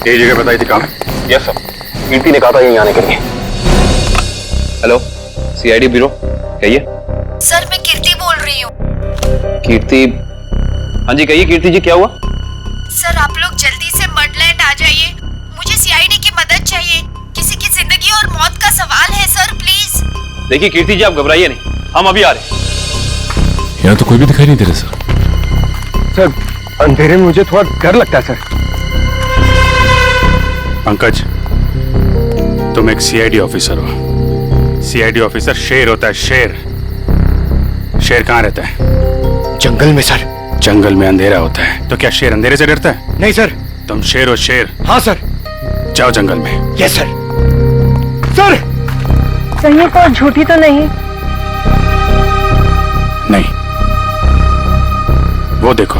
यही जगह बताई थी कहाँ? यस सर, कीर्ति ने कहा था यहीं आने के लिए। हेलो, सीआईडी ब्यूरो, कहिए। सर मैं कीर्ति बोल रही हूँ। कीर्ति? हाँ जी कहिए कीर्ति जी, क्या हुआ? सर आप लोग जल्दी से मडलैंड आ जाइए, मुझे सीआईडी की मदद चाहिए। किसी की जिंदगी और मौत का सवाल है सर, प्लीज। देखिए कीर्ति जी, आप घबराइए नहीं, हम अभी आ रहे हैं। यहाँ तो कोई भी दिखाई नहीं दे रहा सर। सर अंधेरे में मुझे थोड़ा डर लगता है सर। पंकज, तुम एक सीआईडी ऑफिसर हो। सीआईडी ऑफिसर शेर होता है, शेर। शेर कहाँ रहता है? जंगल में सर। जंगल में अंधेरा होता है, तो क्या शेर अंधेरे से डरता है? नहीं सर। तुम शेर हो, शेर। हाँ सर। जाओ जंगल में। Yes sir. सर कहीं तो झूठी तो नहीं? नहीं, वो देखो।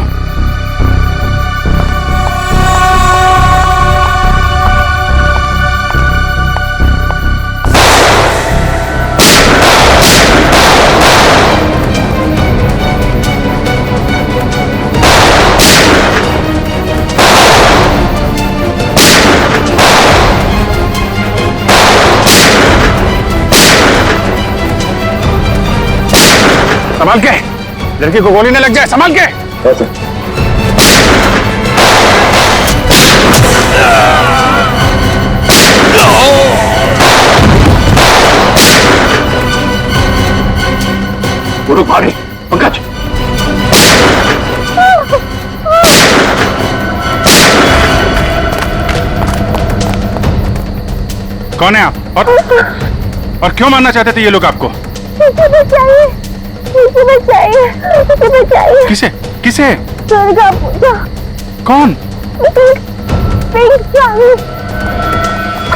संभाल के, लड़की को गोली न लग जाए, संभाल के। रुक भाभी, पंकज। कौन है आप? और क्यों मारना चाहते थे ये लोग आपको? किसे? किसे? दुर्गा पूजा। कौन?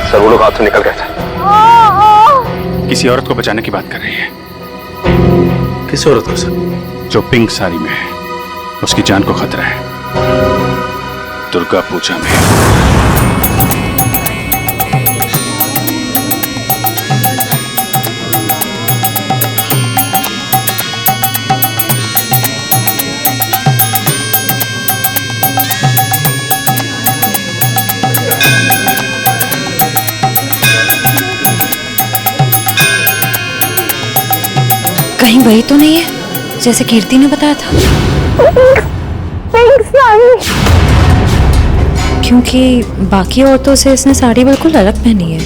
सर वो लोग हाथ से निकल गए थे। किसी औरत को बचाने की बात कर रही है। किस औरत को सर? जो पिंक साड़ी में है, उसकी जान को खतरा है। दुर्गा पूजा में। कहीं वही तो नहीं है जैसे कीर्ति ने बताया था? क्योंकि बाकी औरतों से इसने साड़ी बिल्कुल अलग पहनी है।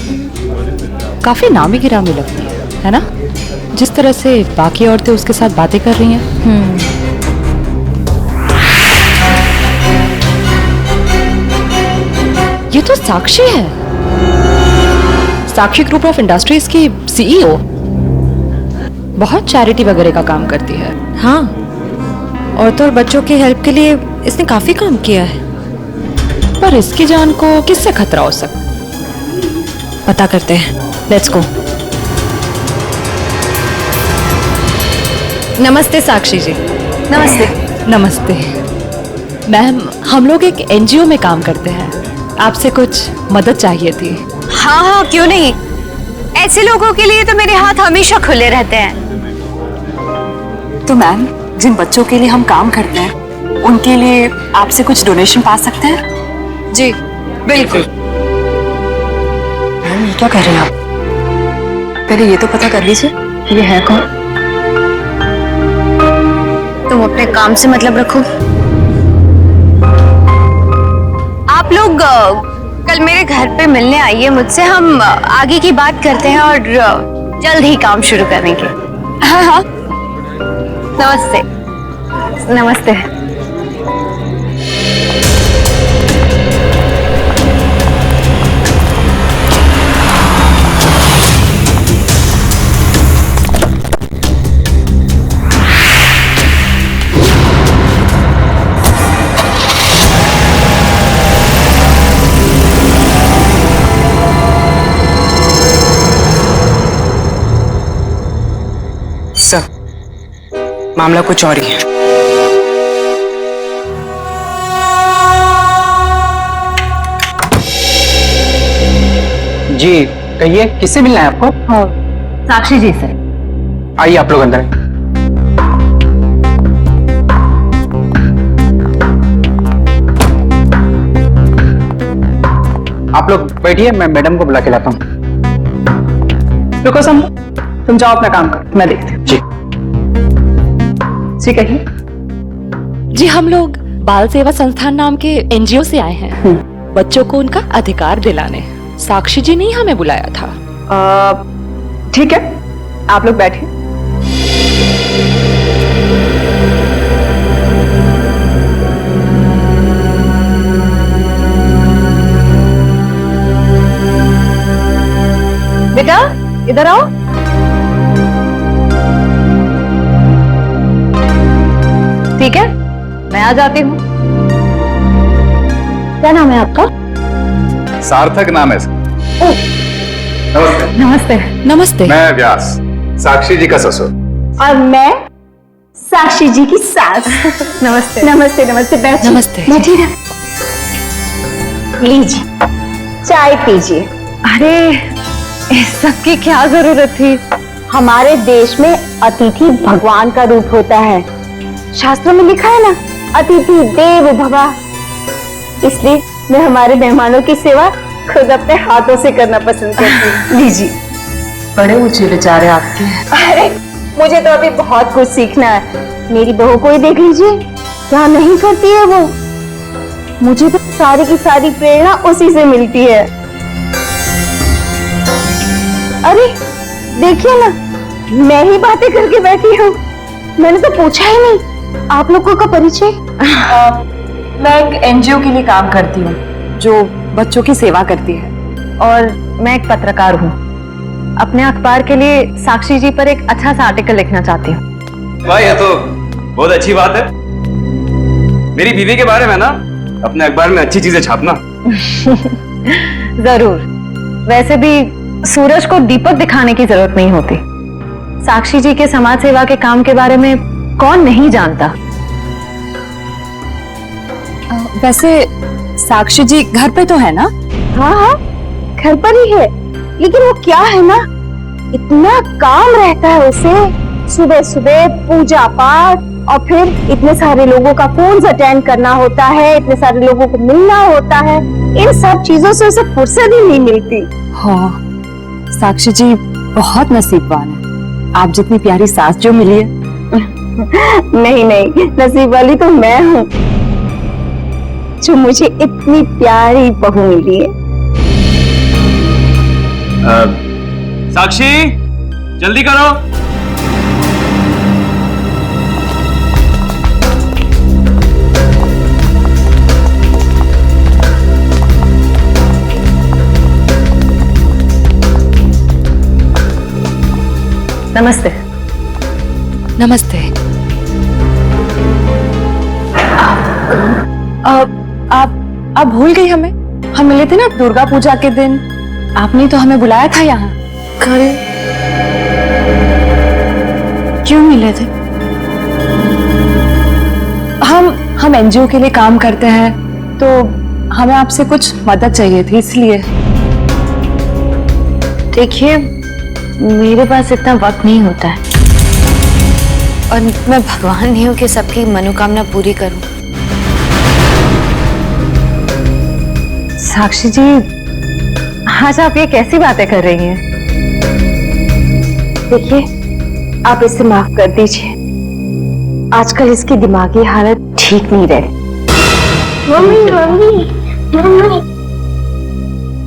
काफी नामी गिरामी लगती है ना? जिस तरह से बाकी औरतें उसके साथ बातें कर रही हैं। ये तो साक्षी है, साक्षी ग्रुप ऑफ इंडस्ट्रीज की सीईओ। बहुत चैरिटी वगैरह का काम करती है। हाँ, औरतों और बच्चों की हेल्प के लिए इसने काफी काम किया है। पर इसकी जान को किससे खतरा हो सकता? पता करते हैं, लेट्स गो। नमस्ते साक्षी जी। नमस्ते। नमस्ते मैम, हम लोग एक एनजीओ में काम करते हैं, आपसे कुछ मदद चाहिए थी। हाँ हाँ क्यों नहीं, ऐसे लोगों के लिए तो मेरे हाथ हमेशा खुले रहते हैं। तो मैम, जिन बच्चों के लिए हम काम करते हैं उनके लिए आपसे कुछ डोनेशन पा सकते हैं? जी बिल्कुल। मैम ये क्या कर रहे हैं आप? पहले ये तो पता कर लीजिए ये है कौन। तुम अपने काम से मतलब रखो। आप लोग कल मेरे घर पे मिलने आइए मुझसे, हम आगे की बात करते हैं और जल्द ही काम शुरू करेंगे। हाँ हाँ, नमस्ते। नमस्ते। सर, मामला कुछ और ही है। जी कहिए, किससे मिलना है आपको? साक्षी जी से। आइए आप लोग अंदर। आप लोग बैठिए, मैं मैडम को बुला के लाता हूँ। रुको सम, तुम जाओ अपना काम करो, मैं देखती हूँ। जी कहिए। जी हम लोग बाल सेवा संस्थान नाम के एनजीओ से आए हैं, बच्चों को उनका अधिकार दिलाने। साक्षी जी ने ही हमें बुलाया था। ठीक है, आप लोग बैठिए। बेटा इधर आओ। ठीक है, मैं आ जाती हूँ। क्या नाम है आपका? सार्थक नाम है इसका। नमस्ते। नमस्ते। नमस्ते। मैं व्यास, साक्षी जी का ससुर। और मैं साक्षी जी की सास। नमस्ते। नमस्ते नमस्ते, बैठिए। नमस्ते। बैठिए ना। लीजिए, चाय पीजिए। अरे इस सब की क्या जरूरत थी? हमारे देश में अतिथि भगवान का रूप होता है। शास्त्रों में लिखा है ना, अतिथि देव भव। इसलिए मैं हमारे मेहमानों की सेवा खुद अपने हाथों से करना पसंद करती हूँ। लीजिए। बड़े ऊंचे विचार है आपके। अरे मुझे तो अभी बहुत कुछ सीखना है। मेरी बहू को ही देख लीजिए, क्या नहीं करती है वो। मुझे तो सारी की सारी प्रेरणा उसी से मिलती है। अरे देखिए ना, मैं ही बातें करके बैठी हूँ। मैंने तो पूछा ही नहीं आप लोगों का परिचय। मैं एक एनजीओ के लिए काम करती हूँ जो बच्चों की सेवा करती है। और मैं एक पत्रकार हूँ। अपने अखबार के लिए साक्षी जी पर एक अच्छा सा आर्टिकल लिखना चाहती हूँ। भाई ये तो बहुत अच्छी बात है। मेरी बीवी के बारे में ना अपने अखबार में अच्छी चीजें छापना। जरूर। वैसे भी सूरज को दीपक दिखाने की जरूरत नहीं होती। साक्षी जी के समाज सेवा के काम के बारे में कौन नहीं जानता। वैसे साक्षी जी घर पे तो है ना? हाँ हाँ, घर पर ही है। लेकिन वो क्या है ना, इतना काम रहता है उसे। सुबह सुबह पूजा पाठ, और फिर इतने सारे लोगों का फोन अटेंड करना होता है, इतने सारे लोगों को मिलना होता है। इन सब चीजों से उसे फुर्सत ही नहीं मिलती। हाँ, साक्षी जी बहुत नसीबवान है। आप जितनी प्यारी सास जो मिली है। नहीं नहीं, नसीब वाली तो मैं हूँ जो मुझे इतनी प्यारी बहू मिली है। साक्षी जल्दी करो। नमस्ते। नमस्ते। आप भूल गई हमें? हम मिले थे ना दुर्गा पूजा के दिन। आपने तो हमें बुलाया था यहाँ। क्यों मिले थे? हम एनजीओ के लिए काम करते हैं, तो हमें आपसे कुछ मदद चाहिए थी, इसलिए। देखिए, मेरे पास इतना वक्त नहीं होता है, और मैं भगवान नहीं हूं कि सबकी मनोकामना पूरी करूं। साक्षी जी, आज आप ये कैसी बातें कर रही हैं? देखिए, आप इसे माफ कर दीजिए। आजकल इसकी दिमागी हालत ठीक नहीं रही। Mummy mummy mummy.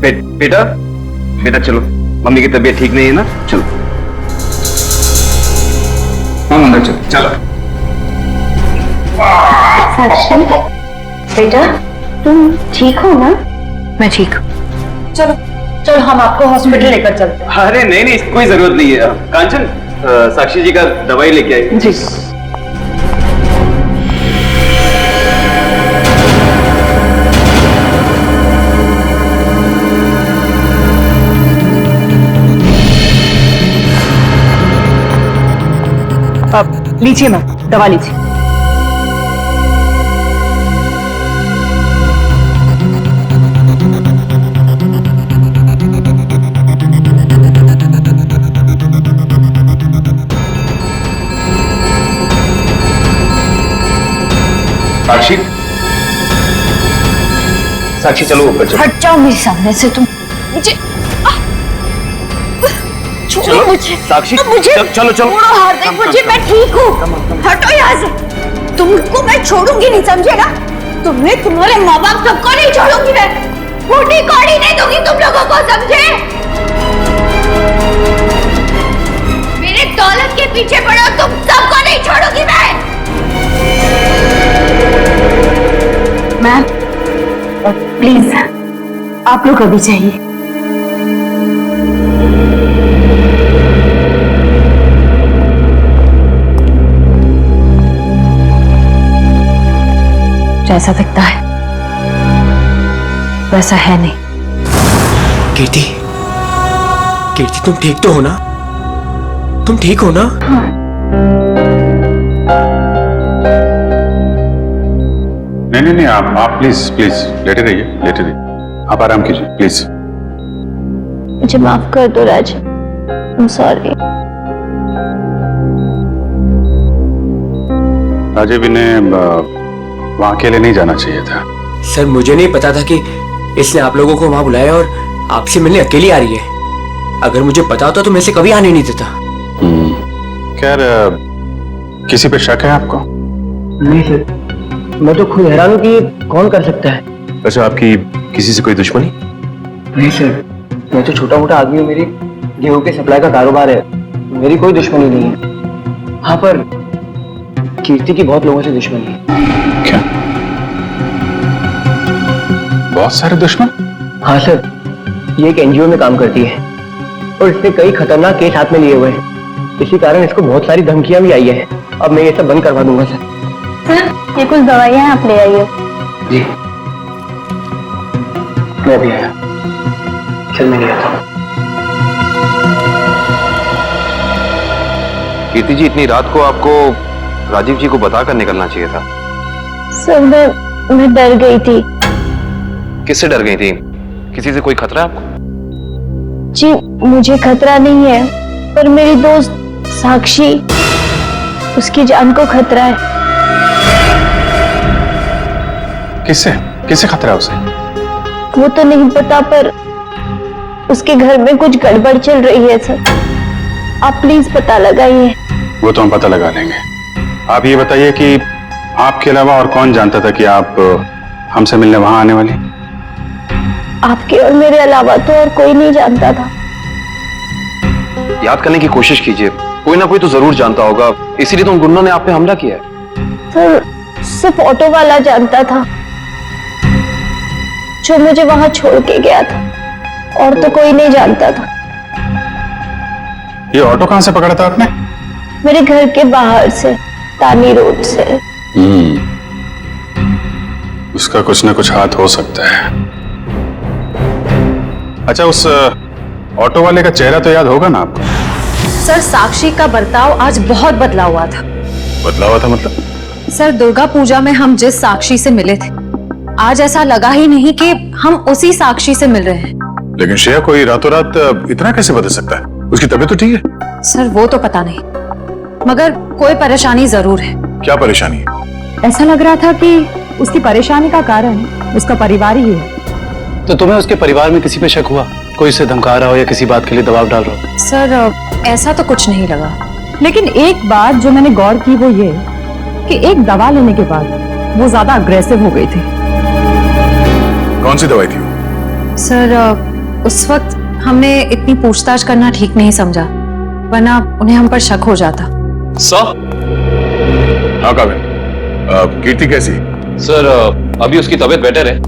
बेटा बेटा चलो, मम्मी की तबीयत ठीक नहीं है ना, चलो हम अंदर चलो। चलो साक्षी बेटा, तुम ठीक हो ना? मैं ठीक हूँ। चलो चलो, हम आपको हॉस्पिटल लेकर चलते हैं। अरे नहीं नहीं, कोई जरूरत नहीं है। कांचन, साक्षी जी का दवाई लेके आई। जी। अब लीजिए मैम, दवा लीजिए। साक्षी साक्षी चलो ऊपर चलो। हट जाओ मेरे सामने से तुम। मुझे छोड़ो मुझे। साक्षी मुझे चलो चलो। छोड़ो हार्दिक, मुझे मैं ठीक हूँ। हटो यहाँ से। तुमको मैं छोड़ूंगी नहीं, समझेगा? तुम्हें, तुम्हारे माँ बाप सबको नहीं छोड़ूंगी मैं। फूटी कौड़ी नहीं दूंगी तुम लोगों को, समझे? मेरे दौलत के पीछे पड़ो, तुम सबको नहीं छोड़ूंगी मैं। मैम प्लीज आप लोग अभी चाहिए। जैसा दिखता है वैसा है नहीं। कीर्ति, कीर्ति तुम ठीक तो हो ना? तुम ठीक हो ना? नहीं, आप प्लीज प्लीज लेटे रहिए, लेटे रहिए। आप आराम कीजिए प्लीज। मुझे माफ कर दो राज, I'm sorry। राजीव ने वहां अकेले नहीं जाना चाहिए था। सर मुझे नहीं पता था कि इसने आप लोगों को वहां बुलाया और आपसे मिलने अकेली आ रही है। अगर मुझे पता होता तो मैं इसे कभी आने नहीं देता। खैर, किसी पे शक है आपको? नहीं सर, मैं तो खुद हैरान हूँ कि ये कौन कर सकता है। अच्छा, आपकी किसी से कोई दुश्मनी? नहीं सर, मैं तो छोटा मोटा आदमी हूँ, मेरी गेहूं के सप्लाई का कारोबार है, मेरी कोई दुश्मनी नहीं है। हाँ पर कीर्ति की बहुत लोगों से दुश्मनी है। क्या? बहुत सारे दुश्मन? हाँ सर, ये एक एनजीओ में काम करती है और इसने कई खतरनाक केस हाथ में लिए हुए हैं। इसी कारण इसको बहुत सारी धमकियां भी आई है। अब मैं ये सब बंद करवा दूंगा सर। सर ये कुछ दवाइयाँ आप ले आइए। जी मैं भी आया। चल मैं ले आता हूँ। कीर्ति जी, इतनी रात को आपको राजीव जी को बता कर निकलना चाहिए था। सर मैं डर गई थी। किससे डर गई थी? किसी से कोई खतरा है आपको? जी मुझे खतरा नहीं है, पर मेरी दोस्त साक्षी, उसकी जान को खतरा है। किससे? किससे खतरा है उसे? वो तो नहीं पता, पर उसके घर में कुछ गड़बड़ चल रही है सर। आप प्लीज पता लगाइए। वो तो हम पता लगा लेंगे। आप ये बताइए कि आपके अलावा और कौन जानता था कि आप हमसे मिलने वहां आने वाली? आपके और मेरे अलावा तो और कोई नहीं जानता था। याद करने की कोशिश कीजिए, कोई ना कोई तो जरूर जानता होगा, इसीलिए तो उन गुंडों ने आप पे हमला किया है। सर सिर्फ ऑटो वाला जानता था, जो मुझे वहां छोड़ के गया था, और तो कोई नहीं जानता था। ये ऑटो कहां से पकड़ा था आपने? मेरे घर के बाहर से, तानी रोड से। उसका कुछ ना कुछ हाथ हो सकता है। अच्छा, उस ऑटो वाले का चेहरा तो याद होगा ना आपको? सर साक्षी का बर्ताव आज बहुत बदला हुआ था। बदला हुआ था मतलब? सर दुर्गा पूजा में हम जिस साक्षी से मिले थे, आज ऐसा लगा ही नहीं कि हम उसी साक्षी से मिल रहे हैं। लेकिन श्रेया, कोई रातों रात इतना कैसे बदल सकता है? उसकी तबीयत तो ठीक है? सर वो तो पता नहीं, मगर कोई परेशानी जरूर है। क्या परेशानी है? ऐसा लग रहा था कि उसकी परेशानी का कारण उसका परिवार ही है। तो तुम्हें उसके परिवार में किसी पे शक हुआ? कोई उसे धमका रहा हो या किसी बात के लिए दबाव डाल रहा हो? सर ऐसा तो कुछ नहीं लगा, लेकिन एक बात जो मैंने गौर की वो ये कि एक दवा लेने के बाद वो ज्यादा अग्रेसिव हो गई थी। कौन सी दवाई थी? सर उस वक्त हमने इतनी पूछताछ करना ठीक नहीं समझा, वरना उन्हें हम पर शक हो जाता। सर? हाँ काबिल, कीर्ति कैसी? सर अभी उसकी तबीयत बेटर है,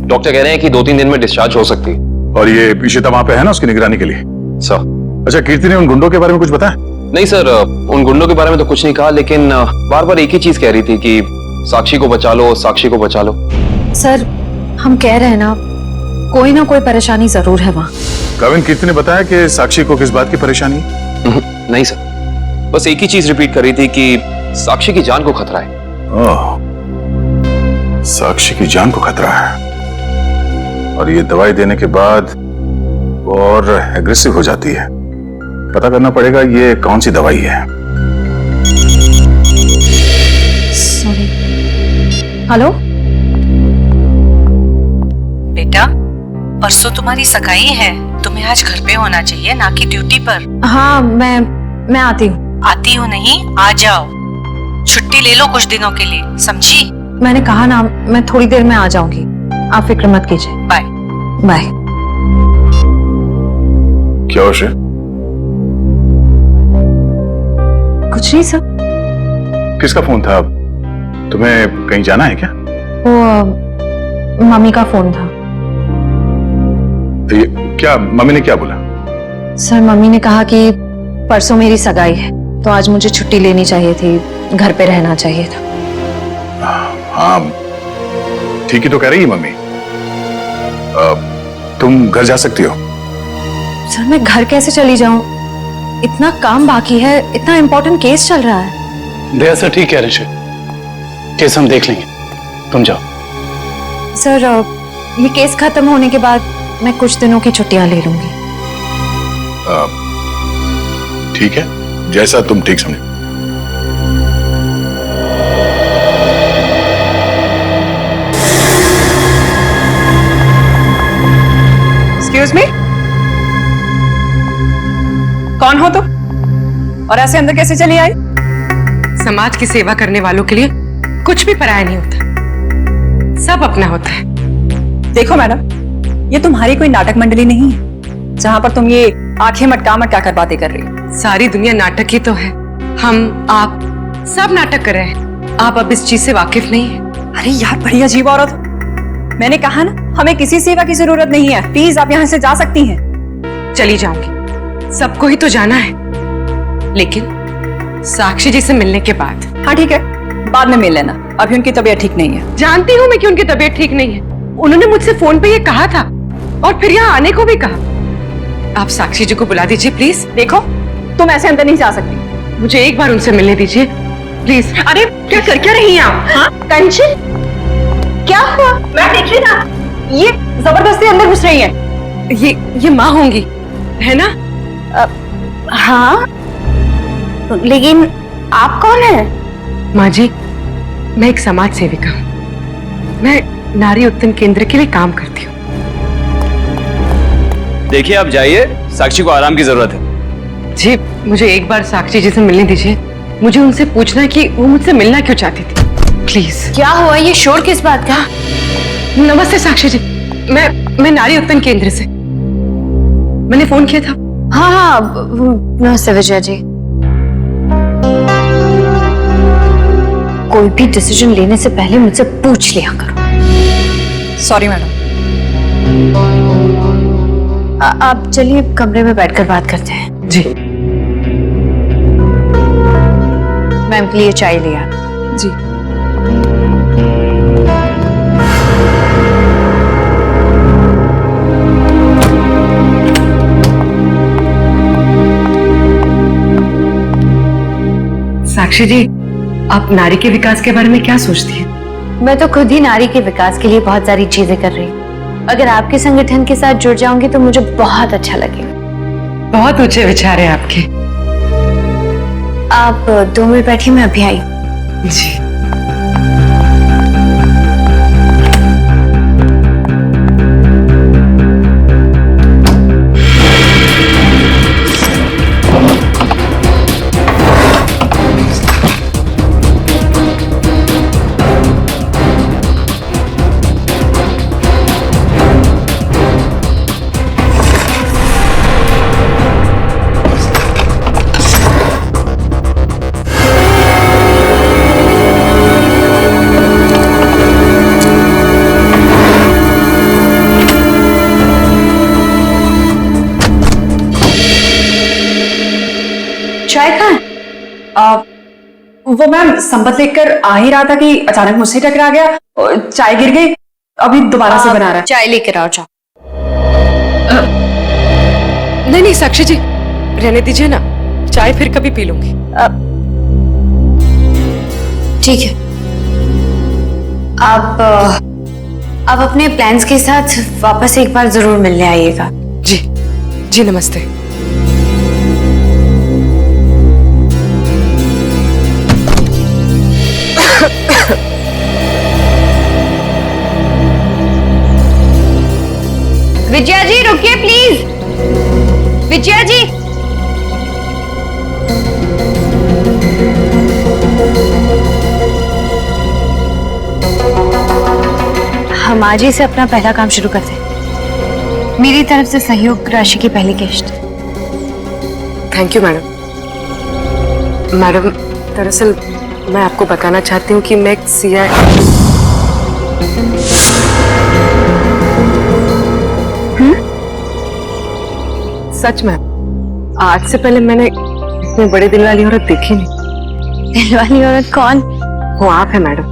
डॉक्टर कह रहे हैं कि 2-3 दिन में डिस्चार्ज हो सकती है। और ये इशिता वहां पे है ना उसकी निगरानी के लिए? सर अच्छा, कीर्ति ने उन गुंडों के बारे में कुछ बताया? नहीं सर, उन गुंडों के बारे में तो कुछ नहीं कहा, लेकिन बार बार एक ही चीज कह रही थी कि साक्षी को बचा लो, साक्षी को बचा लो। सर हम कह रहे हैं ना कोई परेशानी जरूर है वहाँ। काबिल, कीर्ति ने बताया कि साक्षी को किस बात की परेशानी? नहीं सर, बस एक ही चीज रिपीट कर रही थी कि साक्षी की जान को खतरा है। ओह, साक्षी की जान को खतरा है, और ये दवाई देने के बाद वो और एग्रेसिव हो जाती है। पता करना पड़ेगा ये कौन सी दवाई है। सॉरी। हेलो परसों तुम्हारी सगाई है, तुम्हें आज घर पे होना चाहिए, ना कि ड्यूटी पर। हाँ मैं आती हूँ। आती हो नहीं, आ जाओ, छुट्टी ले लो कुछ दिनों के लिए, समझी? मैंने कहा ना, मैं थोड़ी देर में आ जाऊंगी, आप फिक्र मत कीजिए। बाय। बाय। क्या हो श्रेय? कुछ नहीं सर। किसका फोन था? तुम्हें कहीं जाना है क्या? वो मम्मी का फोन था। ये क्या, मम्मी ने क्या बोला? सर मम्मी ने कहा कि परसों मेरी सगाई है, तो आज मुझे छुट्टी लेनी चाहिए थी, घर पे रहना चाहिए था। हाँ ठीक ही तो कह रही है मम्मी। तुम घर जा सकती हो। सर मैं घर कैसे चली जाऊं? इतना काम बाकी है, इतना इम्पोर्टेंट केस चल रहा है। दया सर ठीक कह रहे हैं, केस हम देख लेंगे, तुम जाओ। सर ये केस खत्म होने के बाद मैं कुछ दिनों की छुट्टियां ले लूंगी। ठीक है, जैसा तुम ठीक समझो। एक्सक्यूज मी, कौन हो तुम और ऐसे अंदर कैसे चली आई? समाज की सेवा करने वालों के लिए कुछ भी पराया नहीं होता, सब अपना होता है। देखो मैडम, ये तुम्हारी कोई नाटक मंडली नहीं है जहां पर तुम ये आंखें मटका मटका कर बातें कर रही हो। सारी दुनिया नाटक ही तो है, हम आप सब नाटक कर रहे हैं। आप अब इस चीज से वाकिफ नहीं है। अरे यार बड़ी अजीब औरत हो। मैंने कहा ना, हमें किसी सेवा की जरूरत नहीं है, प्लीज आप यहाँ से जा सकती हैं। चली जाऊंगी, सबको ही तो जाना है, लेकिन साक्षी जी से मिलने के बाद। हाँ ठीक है, बाद में मिल लेना, अभी उनकी तबीयत ठीक नहीं है। जानती हूँ मैं कि उनकी तबीयत ठीक नहीं है, उन्होंने मुझसे फोन पे ये कहा था और फिर यहाँ आने को भी कहा। आप साक्षी जी को बुला दीजिए प्लीज। देखो तुम ऐसे अंदर नहीं जा सकती, मुझे एक बार उनसे मिलने दीजिए प्लीज। अरे क्या कर क्या रही हैं आप? हाँ कंचन, क्या हुआ? मैं देख रही था, ये जबरदस्ती अंदर घुस रही है। ये माँ होंगी, है ना? हाँ, लेकिन आप कौन है? माँ जी, मैं एक समाज सेविका हूँ, मैं नारी उत्थान केंद्र के लिए काम करती हूँ। देखिए आप जाइए, साक्षी को आराम की जरूरत है। जी मुझे एक बार साक्षी जी से मिलने दीजिए, मुझे उनसे पूछना है कि वो मुझसे मिलना क्यों चाहती थी, प्लीज। क्या हुआ? ये शोर किस बात का? नमस्ते साक्षी जी, मैं नारी उत्थान केंद्र से, मैंने फोन किया था। हाँ नमस्ते विजया जी। कोई भी डिसीजन लेने से पहले मुझसे पूछ लिया करो। Sorry madam. आप चलिए कमरे में बैठकर बात करते हैं। जी। मैम के लिए चाय लिया। जी। साक्षी जी, आप नारी के विकास के बारे में क्या सोचती हैं? मैं तो खुद ही नारी के विकास के लिए बहुत सारी चीजें कर रही हूँ। अगर आपके संगठन के साथ जुड़ जाऊंगी तो मुझे बहुत अच्छा लगेगा। बहुत ऊंचे विचार है आपके। आप 2 मिनट बैठिए, मैं अभी आई। जी। चाय कहाँ है? वो मैम संपत लेकर आ ही रहा था कि अचानक मुझसे टकरा गया, चाय गिर गई, अभी दोबारा से बना रहा है। चाय लेकर आओ, जाओ। नहीं साक्षी जी, रहने दीजिए ना, चाय फिर कभी पी लूंगी। ठीक है, आप अपने प्लान्स के साथ वापस एक बार जरूर मिलने आइएगा। जी जी, नमस्ते। विजया जी रुकिए प्लीज। विजया जी, हम आज ही से अपना पहला काम शुरू करते हैं। मेरी तरफ से सहयोग राशि की पहली किश्त। Thank you madam. मैडम, दरअसल मैं आपको बताना चाहती हूँ कि मैं एक सीआई। सच में आज से पहले मैंने इतने बड़े दिल वाली औरत देखी नहीं। दिल वाली औरत कौन? वो आप है madam.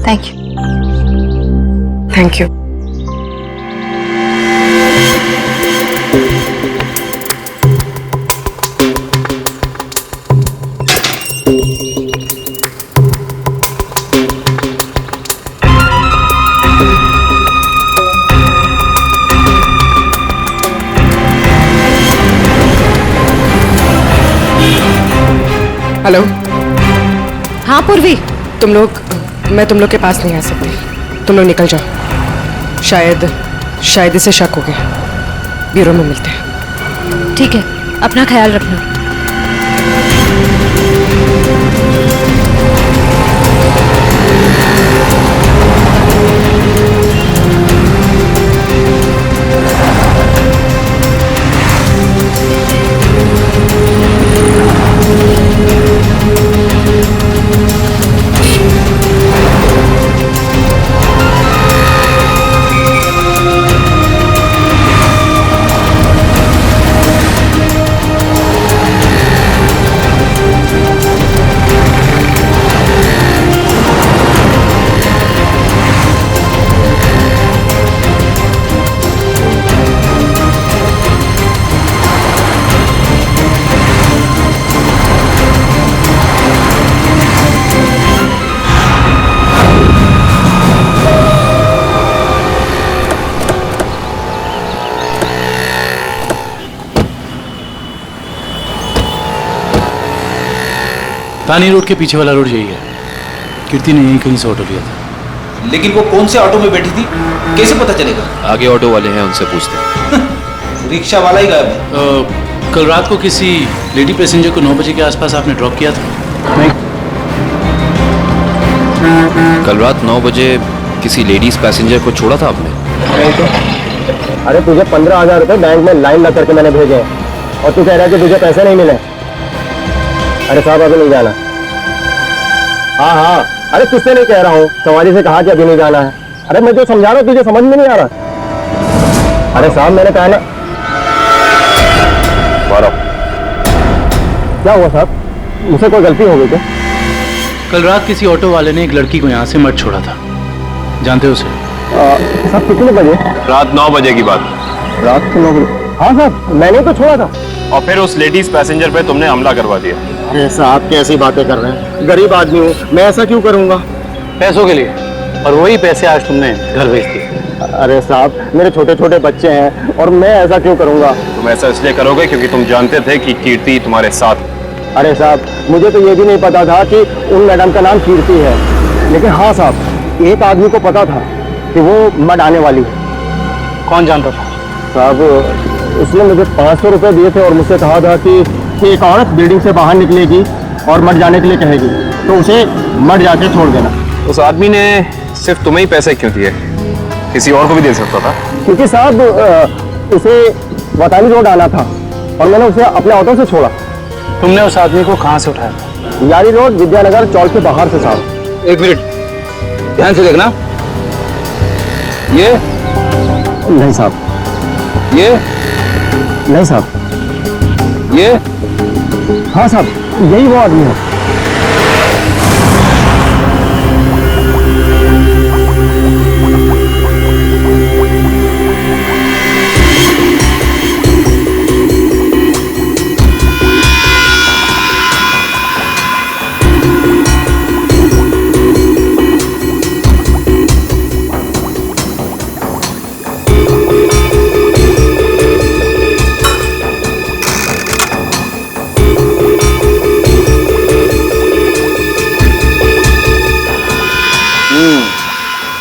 Thank you. Thank you. Hello. हाँ पूर्वी, मैं तुम लोग के पास नहीं आ सकती। तुम लोग निकल जाओ। शायद इसे शक हो गया। ब्यूरो में मिलते हैं। ठीक है, अपना ख्याल रखना। तानी रोड के पीछे वाला रोड यही है। कीर्ति ने यहीं कहीं से ऑटो लिया था। लेकिन वो कौन से ऑटो में बैठी थी कैसे पता चलेगा? आगे ऑटो वाले हैं, उनसे पूछते हैं। रिक्शा वाला ही गायब है। कल रात को किसी लेडी पैसेंजर को 9 बजे के आसपास आपने ड्रॉप किया था? नहीं। कल रात 9 बजे किसी लेडीज पैसेंजर को छोड़ा था आपने? अरे तुझे 15,000 रुपए बैंक में लाइन लग करके मैंने भेजे हैं और तू कह रहा है कि तुझे पैसे नहीं मिले। अरे साहब अभी नहीं जाना। हाँ, अरे तुझसे नहीं कह रहा हूँ, सवारी से कहा कि अभी नहीं जाना है। अरे मैं जो समझा रहा हूँ तुझे समझ में नहीं आ रहा। अरे साहब मैंने कहा ना। क्या हुआ साहब, मुझसे कोई गलती हो गई क्या? कल रात किसी ऑटो वाले ने एक लड़की को यहाँ से मत छोड़ा था, जानते हो उसे? साहब कितने बजे? रात 9 बजे की बात। रात को 9 बजे? हाँ साहब मैंने तो छोड़ा था। और फिर उस लेडीज पैसेंजर पे तुमने हमला करवा दिया। अरे साहब कैसी बातें कर रहे हैं, गरीब आदमी हूँ मैं, ऐसा क्यों करूँगा? पैसों के लिए, और वही पैसे आज तुमने घर भेज दिए। अरे साहब मेरे छोटे छोटे बच्चे हैं और मैं ऐसा क्यों करूँगा? तुम ऐसा इसलिए करोगे क्योंकि तुम जानते थे कि कीर्ति तुम्हारे साथ। अरे साहब मुझे तो ये भी नहीं पता था कि उन मैडम का नाम कीर्ति है, लेकिन हाँ साहब एक आदमी को पता था कि वो मड आने वाली है। कौन जानता था? साहब उसने मुझे 500 रुपये दिए थे और मुझसे कहा था कि एक औरत बिल्डिंग से बाहर निकलेगी और मड जाने के लिए कहेगी तो उसे मड जाके छोड़ देना। उस आदमी ने सिर्फ तुम्हें ही पैसे क्यों दिए, किसी और को भी दे सकता था? क्योंकि साहब उसे वतानी रोड आना था और मैंने उसे अपने ऑटो से छोड़ा। तुमने उस आदमी को कहाँ से उठाया था? यारी रोड विद्यानगर चौक के बाहर से साहब। एक मिनट ध्यान से देखना। ये नहीं साहब, ये नहीं साहब, ये हाँ साहब यही वो आदमी है।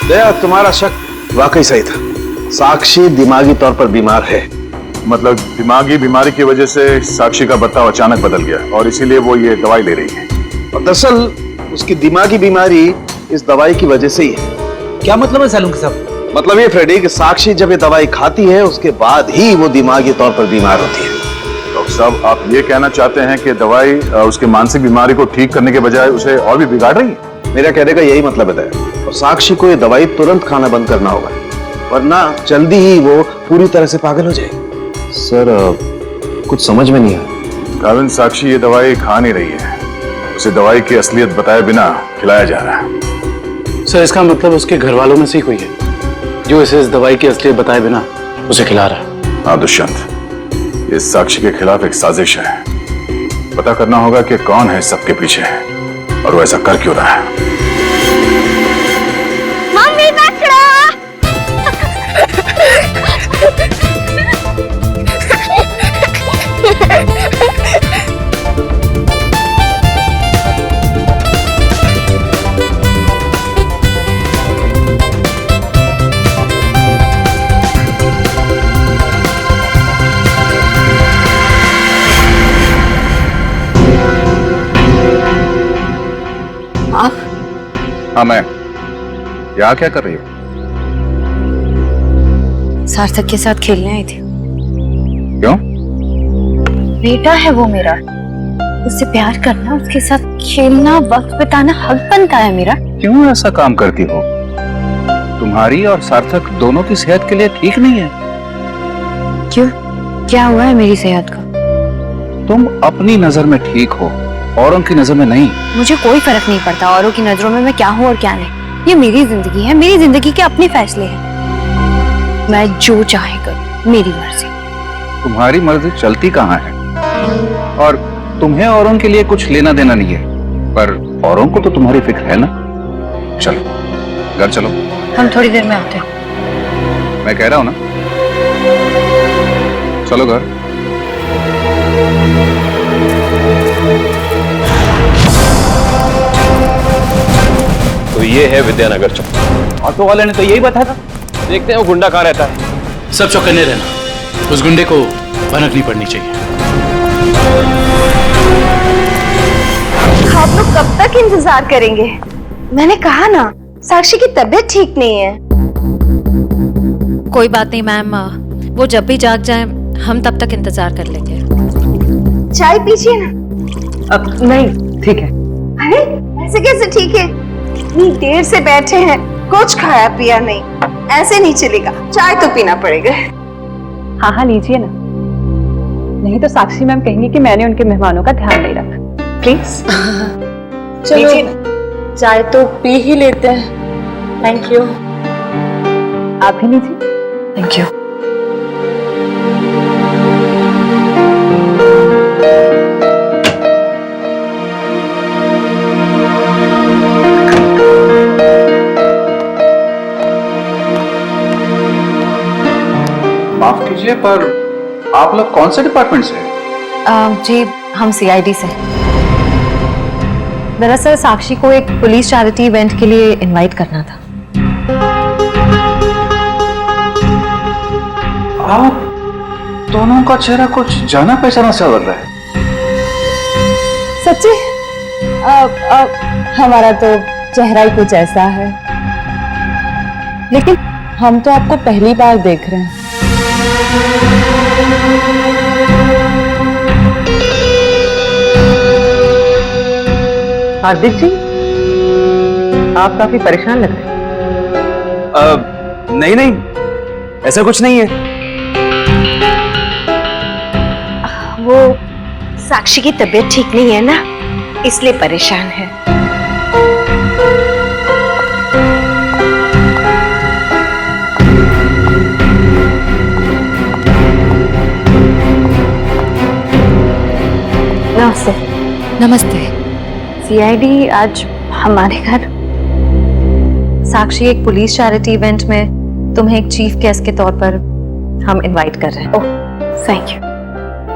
दया तुम्हारा शक वाकई सही था। साक्षी दिमागी तौर पर बीमार है। मतलब दिमागी बीमारी की वजह से साक्षी का बर्ताव अचानक बदल गया और इसीलिए वो ये दवाई ले रही है। और दरअसल उसकी दिमागी बीमारी इस दवाई की वजह से ही है। क्या मतलब है सालून साहब? मतलब ये फ्रेडी कि साक्षी जब ये दवाई खाती है उसके बाद ही वो दिमागी तौर पर बीमार होती है। डॉक्टर साहब, आप ये कहना चाहते हैं कि दवाई उसकी मानसिक बीमारी को ठीक करने के बजाय उसे और भी बिगाड़ रही है? मेरा कहने का यही मतलब है दया। और साक्षी को ये दवाई तुरंत खाना बंद करना होगा, वरना जल्दी ही वो पूरी तरह से पागल हो जाएगी। सर कुछ समझ में नहीं आया। काविन, साक्षी ये दवाई खा नहीं रही है, उसे दवाई की असलियत बताए बिना खिलाया जा रहा है। सर इसका मतलब उसके घर वालों में से ही कोई है जो इसे इस दवाई की असलियत बताए बिना उसे खिला रहा है। हाँ दुष्यंत, ये साक्षी के खिलाफ एक साजिश है। पता करना होगा कि कौन है सबके पीछे और वो ऐसा कर क्यों रहा है। मम्मी पकड़ो। हाँ मैं। यहाँ क्या कर रही हो? सार्थक के साथ खेलने आई थी। क्यों? बेटा है वो मेरा, उससे प्यार करना, उसके साथ खेलना, वक्त बिताना हक बनता है मेरा। क्यों ऐसा काम करती हो? तुम्हारी और सार्थक दोनों की सेहत के लिए ठीक नहीं है। क्यों? क्या हुआ है मेरी सेहत को? तुम अपनी नजर में ठीक हो, औरों की नजर में नहीं। मुझे कोई फर्क नहीं पड़ता औरों की नजरों में मैं क्या हूँ और क्या नहीं। ये मेरी जिंदगी है, मेरी जिंदगी के अपने फैसले हैं। मैं जो चाहे करूँ, मेरी मर्जी। तुम्हारी मर्जी चलती कहाँ है? और तुम्हें औरों के लिए कुछ लेना देना नहीं है, पर औरों को तो तुम्हारी फिक्र है ना। चलो घर चलो। हम थोड़ी देर में आते हैं। मैं कह रहा हूँ ना, चलो घर। तो ये है विद्यानगर चौक। ऑटो वाले ने तो यही बताया था। देखते हैं वो गुंडा कहाँ रहता है। सब चौकन्ने रहना, उस गुंडे को भनक नहीं पड़नी चाहिए। आप लोग कब तक इंतजार करेंगे? मैंने कहा ना, साक्षी की तबीयत ठीक नहीं है। कोई बात नहीं मैम, वो जब भी जाग जाए हम तब तक इंतजार कर लेंगे। चाय पीजिए ना। अब नहीं, ठीक है। अरे ऐसे कैसे ठीक है? इतनी देर से बैठे हैं, कुछ खाया पिया नहीं, ऐसे नहीं चलेगा, चाय तो पीना पड़ेगा। हाँ हाँ लीजिए ना, नहीं तो साक्षी मैम कहेंगी कि मैंने उनके मेहमानों का ध्यान नहीं रखा। प्लीज चलो चाय तो पी ही लेते हैं। Thank you. आप भी लीजिए। Thank you. माफ कीजिए, पर आप लोग कौन से डिपार्टमेंट से हैं? जी हम सीआईडी से। दरअसल साक्षी को एक पुलिस चैरिटी इवेंट के लिए इनवाइट करना था। आप दोनों का चेहरा कुछ जाना पहचाना सा लग रहा है। सच्ची? हमारा तो चेहरा ही कुछ ऐसा है, लेकिन हम तो आपको पहली बार देख रहे हैं। हार्दिक जी, आप काफी परेशान लग रहे हैं। नहीं नहीं, ऐसा कुछ नहीं है। वो साक्षी की तबीयत ठीक नहीं है ना, इसलिए परेशान है। नमस्ते। नमस्ते। सीआईडी आज हमारे घर। साक्षी, एक पुलिस चैरिटी इवेंट में तुम्हें एक चीफ गेस्ट के तौर पर हम इनवाइट कर रहे हैं। ओह थैंक यू,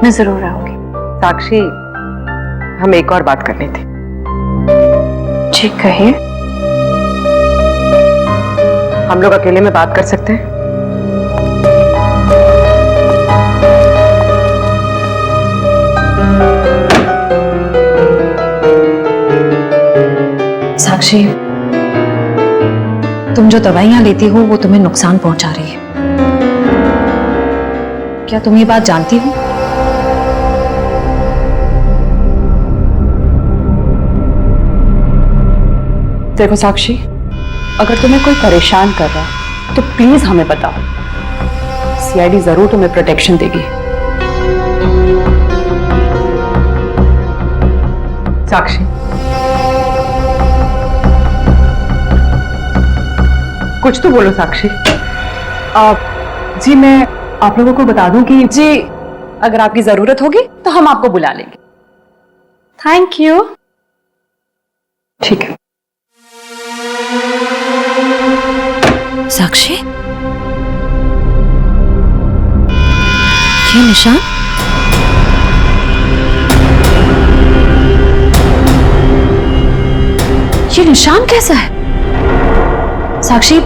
मैं जरूर आऊंगी। साक्षी, हम एक और बात करनी थी। जी कहिए। हम लोग अकेले में बात कर सकते हैं? साक्षी, तुम जो दवाइयां लेती हो वो तुम्हें नुकसान पहुंचा रही है। क्या तुम ये बात जानती हो? देखो साक्षी, अगर तुम्हें कोई परेशान कर रहा है तो प्लीज हमें बताओ। सीआईडी जरूर तुम्हें प्रोटेक्शन देगी। साक्षी, कुछ तो बोलो साक्षी। जी मैं आप लोगों को बता दूं कि जी, अगर आपकी जरूरत होगी तो हम आपको बुला लेंगे। Thank you. ठीक है। साक्षी, ये निशान? ये निशान कैसा है? साक्षी,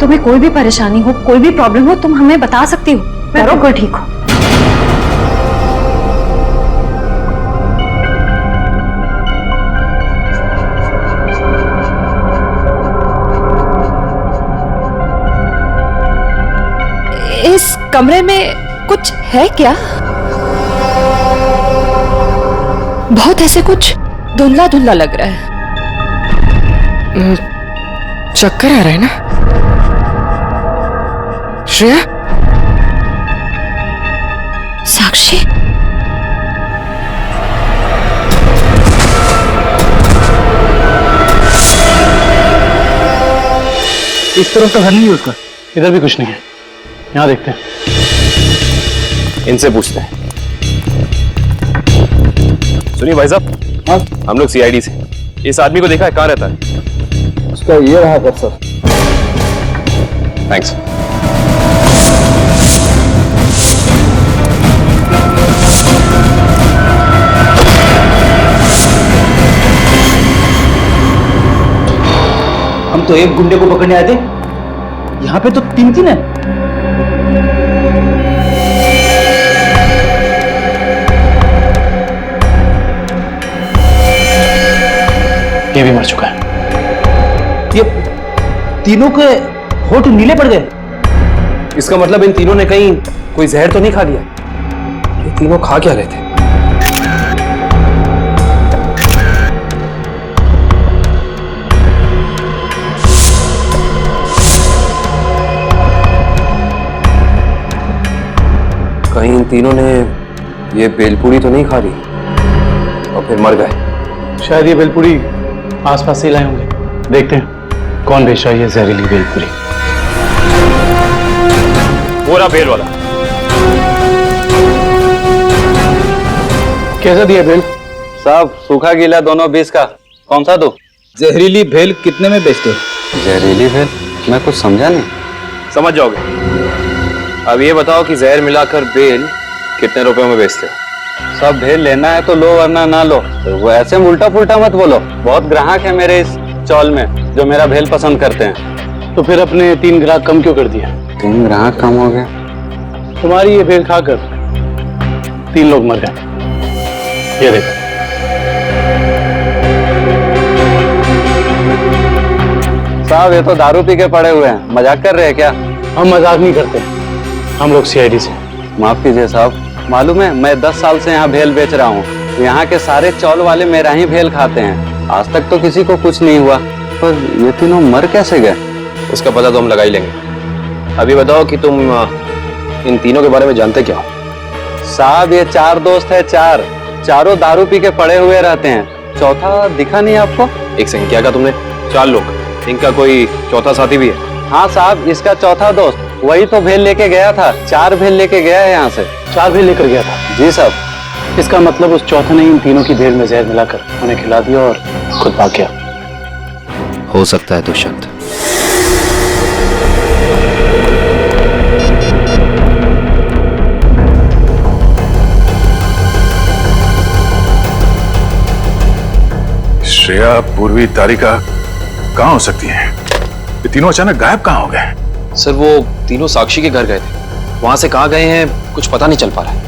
तुम्हें कोई भी परेशानी हो, कोई भी प्रॉब्लम हो, तुम हमें बता सकती हो। मैं बिल्कुल ठीक हूं। इस कमरे में कुछ है क्या? बहुत ऐसे कुछ धुंधला धुंधला लग रहा है। चक्कर आ रहा है ना श्रेया? साक्षी, इस तरफ तो घर नहीं है उसका। इधर भी कुछ नहीं है। यहाँ देखते हैं, इनसे पूछते हैं। सुनिए भाई साहब, हाँ हम लोग सीआईडी से। इस आदमी को देखा है, कहाँ रहता है? उसका ये रहा घर सर। थैंक्स। हम तो एक गुंडे को पकड़ने आए थे, यहाँ पे तो तीन है। ये भी मर चुका है। ये तीनों के होठ नीले पड़ गए। इसका मतलब इन तीनों ने कहीं कोई जहर तो नहीं खा लिया? ये तीनों खा क्या रहे थे? कहीं इन तीनों ने ये बेलपूरी तो नहीं खा ली और फिर मर गए? शायद ये बेलपूरी आसपास से लाए होंगे। देखते हैं कौन बेच रहा है ये जहरीली बेलपूरी। पूरा बेल वाला। कैसा दिया बेल? साहब सूखा गीला दोनों 20 का। कौन सा दो? जहरीली भेल कितने में बेचते हो? जहरीली भेल? मैं कुछ समझा नहीं। समझ जाओगे। अब ये बताओ कि जहर मिलाकर बेल कितने रुपए में बेचते हो? सब भेल लेना है तो लो वरना ना लो। तो वो ऐसे उल्टा पुल्टा मत बोलो। बहुत ग्राहक है मेरे इस चौल में जो मेरा भेल पसंद करते हैं। तो फिर अपने 3 ग्राहक कम क्यों कर दिया? 3 ग्राहक कम हो गए? तुम्हारी ये भेल खाकर 3 लोग मर गए। ये देखो। साहब ये तो दारू पी के पड़े हुए हैं। मजाक कर रहे हैं क्या? हम मजाक नहीं करते, हम लोग सीआईडी से। माफ कीजिए साहब, मालूम है मैं 10 साल से यहाँ भेल बेच रहा हूँ। यहाँ के सारे चौल वाले मेरा ही भेल खाते हैं। आज तक तो किसी को कुछ नहीं हुआ, पर ये तीनों मर कैसे गए? उसका पता तो हम लगा ही लेंगे। अभी बताओ कि तुम इन तीनों के बारे में जानते क्या हो? साहब ये 4 दोस्त है, चारों दारू पी के पड़े हुए रहते हैं। चौथा दिखा नहीं आपको? एक सेकंड, क्या कहा तुमने? 4 लोग। इनका कोई चौथा साथी भी है? हाँ साहब, इसका चौथा दोस्त वही तो भेल लेके गया था। 4 भेल लेके गया है यहाँ से। 4 भेल लेकर गया था? जी साहब। इसका मतलब उस चौथे ने इन तीनों की भेल में जहर मिलाकर उन्हें खिला दिया और खुद भाग गया। हो सकता है दुष्यंत। श्रेया, पूर्वी, तारिका कहाँ हो सकती हैं? ये तीनों अचानक गायब कहाँ हो गए? सर वो तीनों साक्षी के घर गए थे, वहां से कहाँ गए हैं कुछ पता नहीं चल पा रहा है।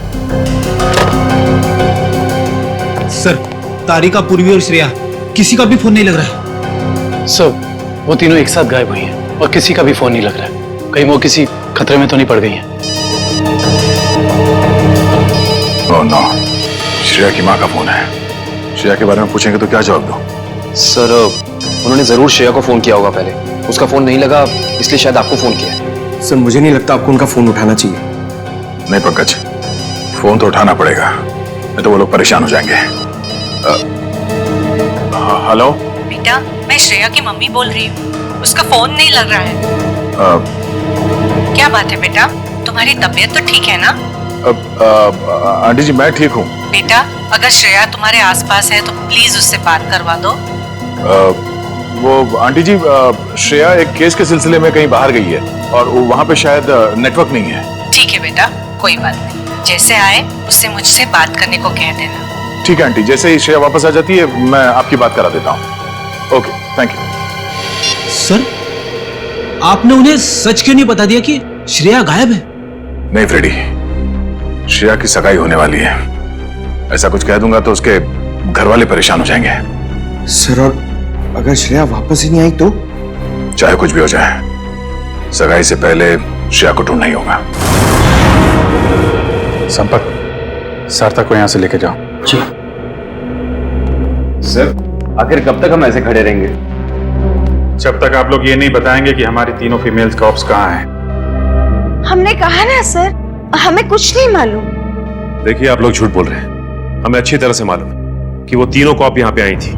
सर तारिका, पूर्वी और श्रेया किसी का भी फोन नहीं लग रहा है। सर वो तीनों एक साथ गायब हुई हैं और किसी का भी फोन नहीं लग रहा है। कहीं वो किसी खतरे में तो नहीं पड़ गई हैं? ओह नो, श्रेया की माँ का फोन है। श्रेया के बारे में पूछेंगे तो क्या जवाब दो? सर उन्होंने जरूर श्रेया को फोन किया होगा पहले, उसका फोन नहीं लगा इसलिए शायद आपको फोन किया। सर मुझे नहीं लगता आपको उनका फोन उठाना चाहिए। नहीं पंकज, फोन तो उठाना पड़ेगा, नहीं तो वो लोग परेशान हो जाएंगे। हेलो बेटा, मैं श्रेया की मम्मी बोल रही हूँ। उसका फोन नहीं लग रहा है। क्या बात है बेटा, तुम्हारी तबीयत तो ठीक है ना? आंटी जी मैं ठीक हूँ। बेटा, अगर श्रेया तुम्हारे आसपास है तो प्लीज उससे बात करवा दो। वो आंटी जी, श्रेया एक केस के सिलसिले में कहीं बाहर गई है और वहाँ पे शायद नेटवर्क नहीं है। ठीक है बेटा, कोई बात नहीं, जैसे आए उससे मुझसे बात करने को कह देना। ठीक है आंटी, जैसे ही श्रेया वापस आ जाती है मैं आपकी बात करा देता हूँ। Okay, thank you. सर, आपने उन्हें सच क्यों नहीं बता दिया कि श्रेया गायब है? नहीं फ्रेडी, श्रेया की सगाई होने वाली है। ऐसा कुछ कह दूंगा तो उसके घर वाले परेशान हो जाएंगे। सर, और अगर श्रेया वापस ही नहीं आई तो? चाहे कुछ भी हो जाए, सगाई से पहले श्रेया को ढूंढना ही होगा। संपत, सार्थक को यहां से लेके जाओ। जी सर, आखिर कब तक हम ऐसे खड़े रहेंगे? जब तक आप लोग ये नहीं बताएंगे कि हमारी तीनों फीमेल कॉप्स कहाँ हैं। हमने कहा ना सर, हमें कुछ नहीं मालूम। देखिए आप लोग झूठ बोल रहे हैं, हमें अच्छी तरह से मालूम है कि वो तीनों कॉप यहाँ पे आई थी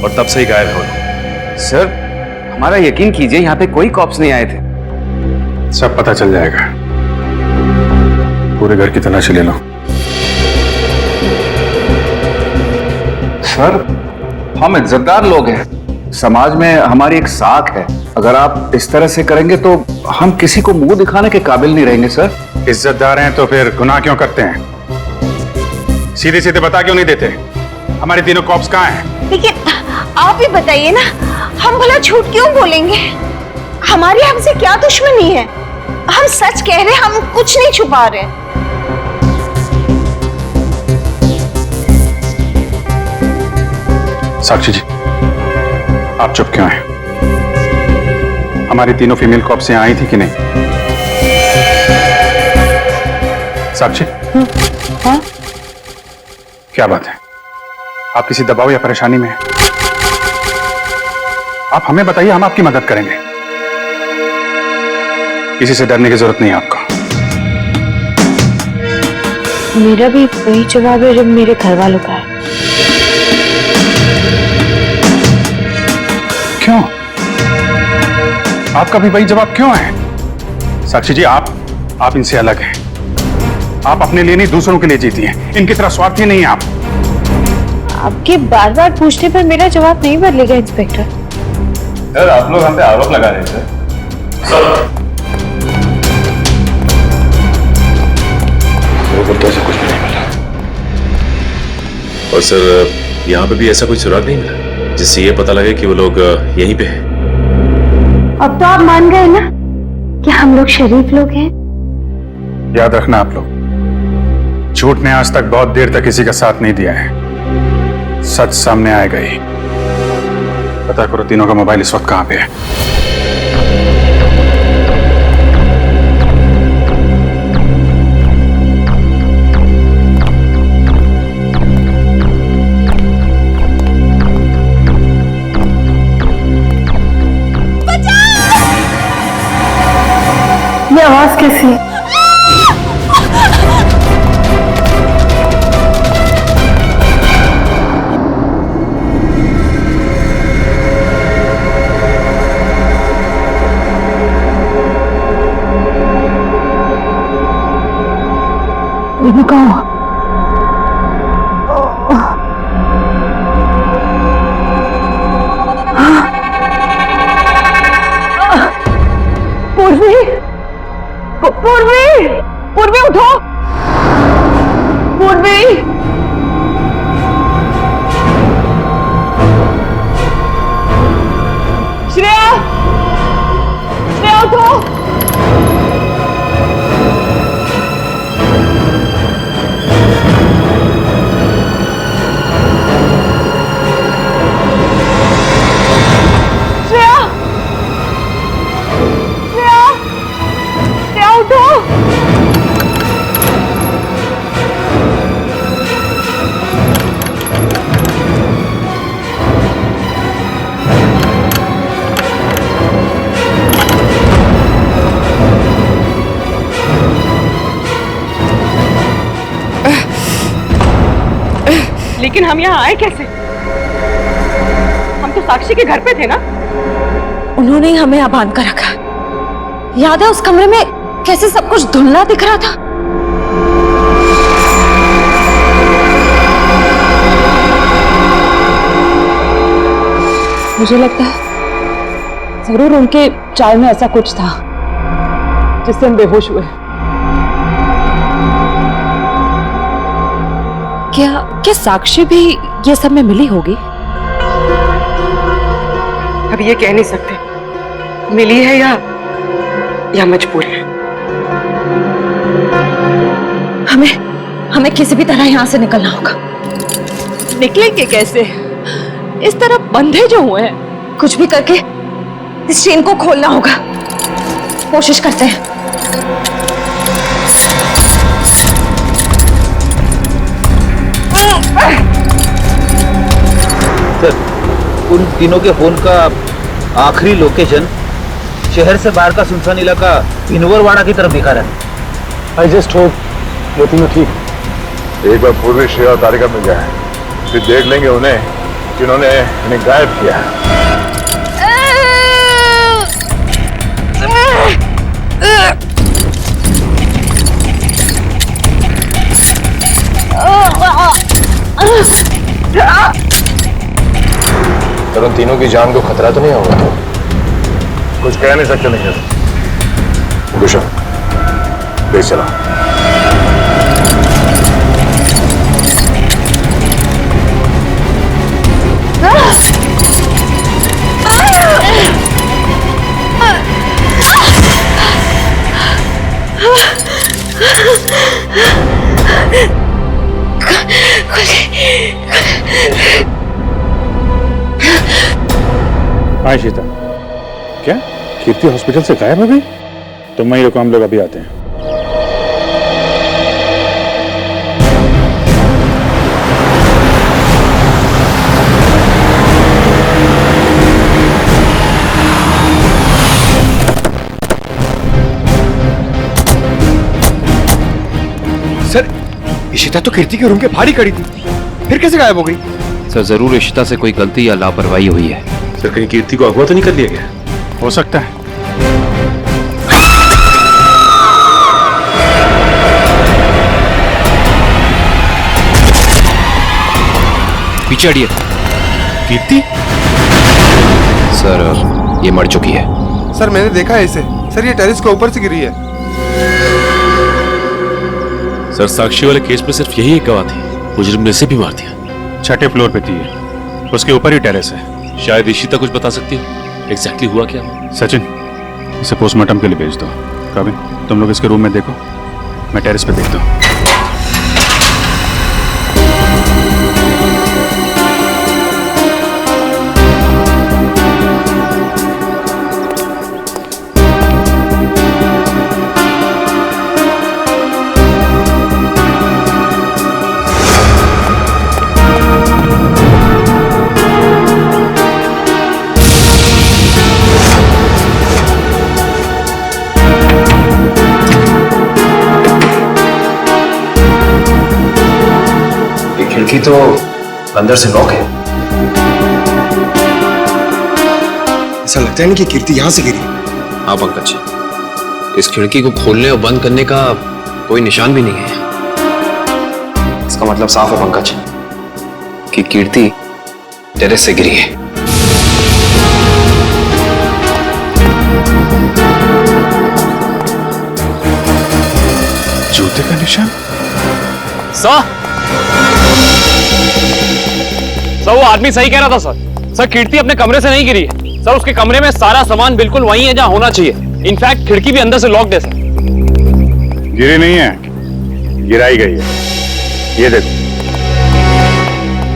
और तब से ही गायब हो गई। सर, हमारा यकीन कीजिए, यहाँ पे कोई कॉप्स नहीं आए थे। सब पता चल जाएगा, पूरे घर की तलाशी ले लो। सर, हम इज्जतदार लोग हैं, समाज में हमारी एक साख है। अगर आप इस तरह से करेंगे तो हम किसी को मुंह दिखाने के काबिल नहीं रहेंगे। सर, इज्जतदार हैं तो फिर गुनाह क्यों करते हैं? सीधे सीधे बता क्यों नहीं देते हमारी तीनों कॉप्स कहाँ हैं? लेकिन आप ही बताइए ना, हम भला झूठ क्यों बोलेंगे? हमारी हमसे क्या दुश्मनी है? हम सच कह रहे हैं, हम कुछ नहीं छुपा रहे। साक्षी जी, आप चुप क्यों हैं? हमारी तीनों फीमेल कॉप्स यहाँ आई थी कि नहीं? साक्षी, हाँ? क्या बात है? आप किसी दबाव या परेशानी में हैं? आप हमें बताइए, हम आपकी मदद करेंगे। किसी से डरने की जरूरत नहीं है आपको। मेरा भी वही जवाब है जो मेरे घर वालों का है। क्यों? आपका भी वही जवाब क्यों है? साक्षी जी, आप इनसे अलग हैं। आप अपने लिए नहीं, दूसरों के लिए जीती हैं। इनकी तरह स्वार्थी नहीं है आप। आपके बार बार पूछने पर मेरा जवाब नहीं बदलेगा इंस्पेक्टर। सर, आप लोग हम पे आरोप लगा रहे हैं। सर, तो ऐसा कुछ भी नहीं मिला। और सर, यहाँ पे भी ऐसा कोई सुराग नहीं मिला जिससे ये पता लगे कि वो लोग यहीं पे हैं। अब तो आप मान गए ना कि हम लोग शरीफ लोग हैं। याद रखना आप लोग, झूठ ने आज तक बहुत देर तक किसी का साथ नहीं दिया है। सच सामने आएगा ही। पता करो तीनों का मोबाइल इस वक्त कहां पे है। ये आवाज कैसी? कहाँ? पूर्वी, पूर्वी, पूर्वी उठो, पूर्वी। श्रेया, श्रेया उठो। लेकिन हम यहाँ आए कैसे? हम तो साक्षी के घर पे थे ना। उन्होंने ही हमें यहाँ बांध कर रखा। याद है उस कमरे में कैसे सब कुछ धुंधला दिख रहा था? मुझे लगता है जरूर उनके चाय में ऐसा कुछ था जिससे हम बेहोश हुए। क्या साक्षी भी ये सब में मिली होगी? अब ये कह नहीं सकते मिली है या मजबूर है। हमें किसी भी तरह यहाँ से निकलना होगा। निकलेंगे कैसे? इस तरह बंधे जो हुए हैं। कुछ भी करके इस चेन को खोलना होगा। कोशिश करते हैं। सर, उन तीनों के फोन का आखिरी लोकेशन शहर से बाहर का सुनसान इलाका भिनवरवाड़ा की तरफ दिखा रहा है। आई जस्ट होप वो तीनों ठीक। एक बार पूर्वी श्रेया और तारिका मिल जाए, फिर देख लेंगे उन्हें कि उन्होंने इन्हें गायब किया। सर, उन तीनों की जान को खतरा तो नहीं होगा? कुछ कह नहीं सकते। नहीं भूषण, देख चला। हाँ शीता, क्या कीर्ति हॉस्पिटल से गायब हो गई? तुम वहीं रुको, हम लोग अभी आते हैं। सर, इशिता तो कीर्ति के रूम के बाहर ही खड़ी थी, फिर कैसे गायब हो गई? सर, जरूर इशिता से कोई गलती या लापरवाही हुई है। सर, कहीं कीर्ति को अगवा तो नहीं कर लिया गया? हो सकता है। पीछे हटिए। कीर्ति? सर, ये मर चुकी है। सर, मैंने देखा है इसे। सर, ये टेरेस के ऊपर से गिरी है। सर, साक्षी वाले केस में सिर्फ यही एक गवाह थी, मुजरिम ने इसे भी मार दिया। 6ठे फ्लोर पे थी, उसके ऊपर ही टेरेस है। शायद इशिता कुछ बता सकती है एग्जैक्टली हुआ क्या। सचिन, इसे पोस्टमार्टम के लिए भेज दो। काबिन, तुम लोग इसके रूम में देखो, मैं टेरेस पे देखता हूँ। खिड़की तो अंदर से लॉक है। ऐसा लगता है नहीं कि कीर्ति यहाँ से गिरी। हाँ पंकज, इस खिड़की को खोलने और बंद करने का कोई निशान भी नहीं है। इसका मतलब साफ है पंकज कि कीर्ति टेरेस से गिरी है। जूते का निशान? सर, वो आदमी सही कह रहा था सर। सर, कीर्ति अपने कमरे से नहीं गिरी है सर। उसके कमरे में सारा सामान बिल्कुल वही है जहां होना चाहिए। इनफैक्ट खिड़की भी अंदर से लॉक्ड है सर। गिरी नहीं है, गिराई गई है। ये देखो,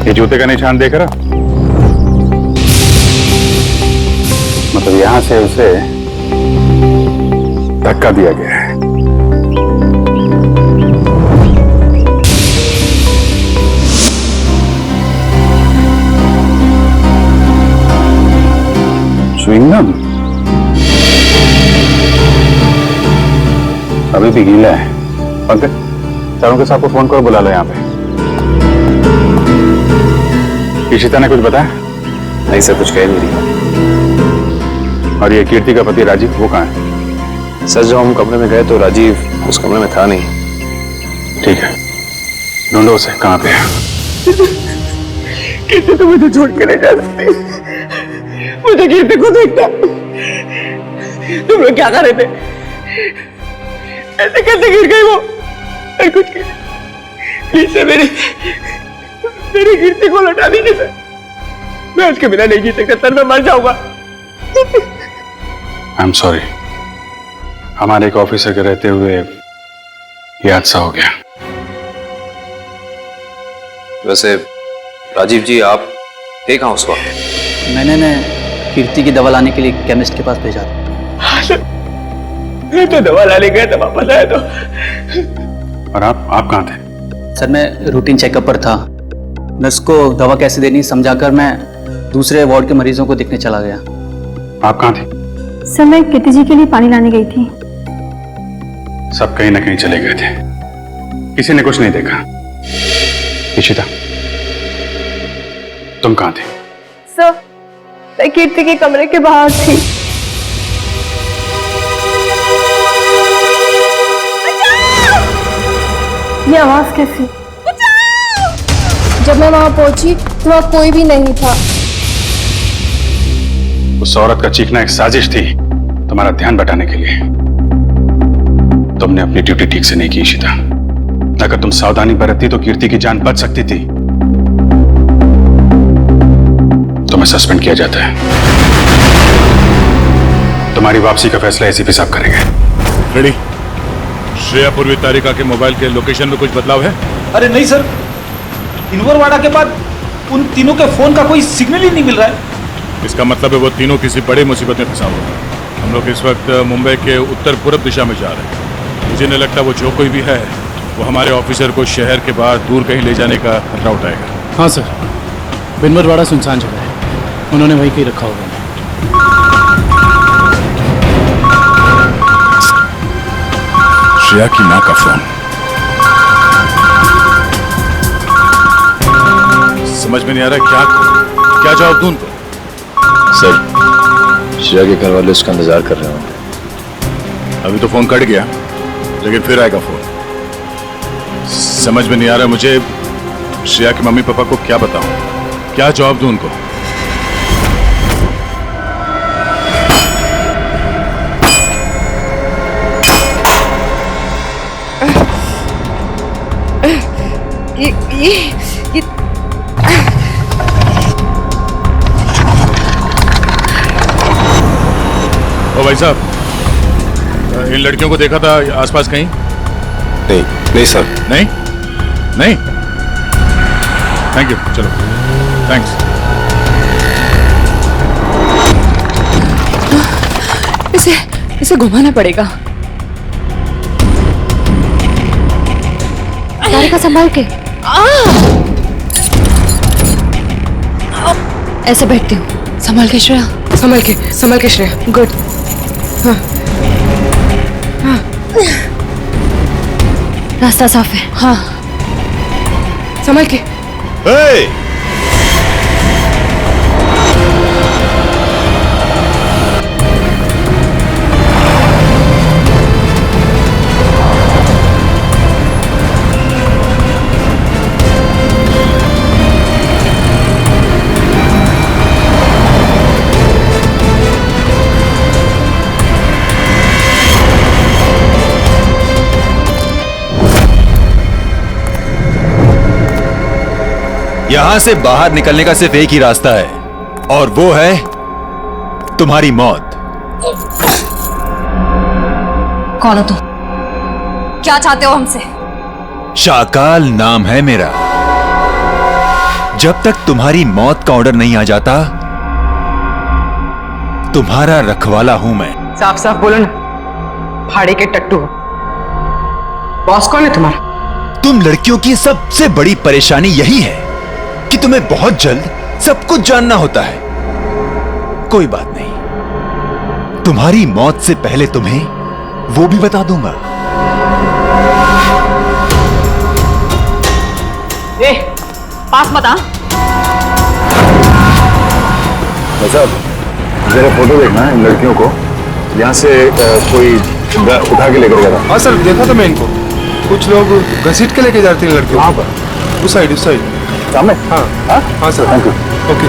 ये जूते का निशान देख रहा? मतलब यहां से उसे धक्का दिया गया है। च्युइंगम अभी भी गीला है। पंकज, चारों के साथ को फोन करो, बुला लो यहाँ पे। इशिता ने कुछ बताया? नहीं सर, कुछ कह नहीं रही। और ये कीर्ति का पति राजीव, वो कहाँ है? सर जब हम कमरे में गए तो राजीव उस कमरे में था नहीं। ठीक है, ढूंढो उसे, कहाँ पे है? कीर्ति तो मुझे छोड़ के नहीं जा सकती। मुझे कीर्ति को देखना। तुम लोग क्या कर रहे थे? ऐसे कैसे गिर गई वो? कुछ प्लीज से मेरी कीर्ति को लौटा दीजिए सर। मैं उसके बिना नहीं जी सकता सर, मैं मर जाऊंगा। आई एम सॉरी, हमारे एक ऑफिसर के रहते हुए ये हादसा हो गया। वैसे राजीव जी आप थे कहाँ उस वक्त? मैंने कीर्ति की दवा लाने के लिए केमिस्ट के पास भेजा था। मैं तो दवा लाने गया था, वापस आया तो। और आप कहाँ थे? सर मैं रूटीन चेकअप पर था। नर्स को दवा कैसे देनी समझाकर मैं दूसरे वार्ड के मरीजों को देखने चला गया। आप कहाँ थे? सर मैं कीर्ति जी के लिए पानी लाने गई थी। सब कहीं ना कहीं चले गए थे, किसी ने कुछ नहीं देखा। इशिता, तुम कहाँ थे? सर मैं कीर्ति के कमरे के बाहर थी। ये आवाज कैसी? जब मैं वहां पहुंची तो वहां कोई भी नहीं था। उस औरत का चीखना एक साजिश थी, तुम्हारा ध्यान बटाने के लिए। तुमने अपनी ड्यूटी ठीक से नहीं की इशिता। अगर तुम सावधानी बरतती तो कीर्ति की जान बच सकती थी। तुम्हें सस्पेंड किया जाता है। तुम्हारी वापसी का फैसला एसीपी साहब करेंगे। रेडी? श्रेया पूर्वी तारिका के मोबाइल के लोकेशन में कुछ बदलाव है? अरे नहीं सर, इनवरवाड़ा के बाद उन तीनों के फोन का कोई सिग्नल ही नहीं मिल रहा है। इसका मतलब है वो तीनों किसी बड़ी मुसीबत में फंसा हुआ है। हम लोग इस वक्त मुंबई के उत्तर पूर्व दिशा में जा रहे हैं। मुझे नहीं लगता वो जो कोई भी है वो हमारे ऑफिसर को शहर के बाहर दूर कहीं ले जाने का खतरा उठाएगा। हाँ सर, बिनवरवाड़ा सुनसान जगह है, उन्होंने वहीं कहीं रखा होगा। श्रेया की माँ का फोन। समझ में नहीं आ रहा क्या जवाब दूं उनको? सर श्रेया के घर वाले उसका इंतजार कर रहे होंगे। अभी तो फोन कट गया, लेकिन फिर आएगा फोन। समझ में नहीं आ रहा मुझे श्रेया के मम्मी पापा को क्या बताऊं, क्या जवाब दूं उनको? ये ओ भाई साहब, इन लड़कियों को देखा था आसपास कहीं? नहीं सर। नहीं? थैंक यू, चलो थैंक्स। इसे घुमाना पड़ेगा। तारिका संभाल के। ऐसे बैठती हूँ, संभाल के श्रेया। संभल के श्रेया। गुड। हाँ हाँ, रास्ता साफ है। हाँ, संभल के। Hey! यहां से बाहर निकलने का सिर्फ एक ही रास्ता है, और वो है तुम्हारी मौत। कौन हो तुम? क्या चाहते हो हमसे? शाकाल नाम है मेरा। जब तक तुम्हारी मौत का ऑर्डर नहीं आ जाता, तुम्हारा रखवाला हूं मैं। साफ साफ बोलो ना, भाड़े के टट्टू। बॉस कौन है तुम्हारा? तुम लड़कियों की सबसे बड़ी परेशानी यही है कि तुम्हें बहुत जल्द सब कुछ जानना होता है। कोई बात नहीं, तुम्हारी मौत से पहले तुम्हें वो भी बता दूंगा। पास मत आ। भाई साहब, जरा फोटो देखना इन लड़कियों को। यहाँ से कोई उठा के लेकर गया था। हाँ सर, देखा था मैं इनको। कुछ लोग घसीट के लेके जाते हैं लड़कियों। वहाँ पर उस साइड सामने। हाँ हाँ सर। Thank you. ओके।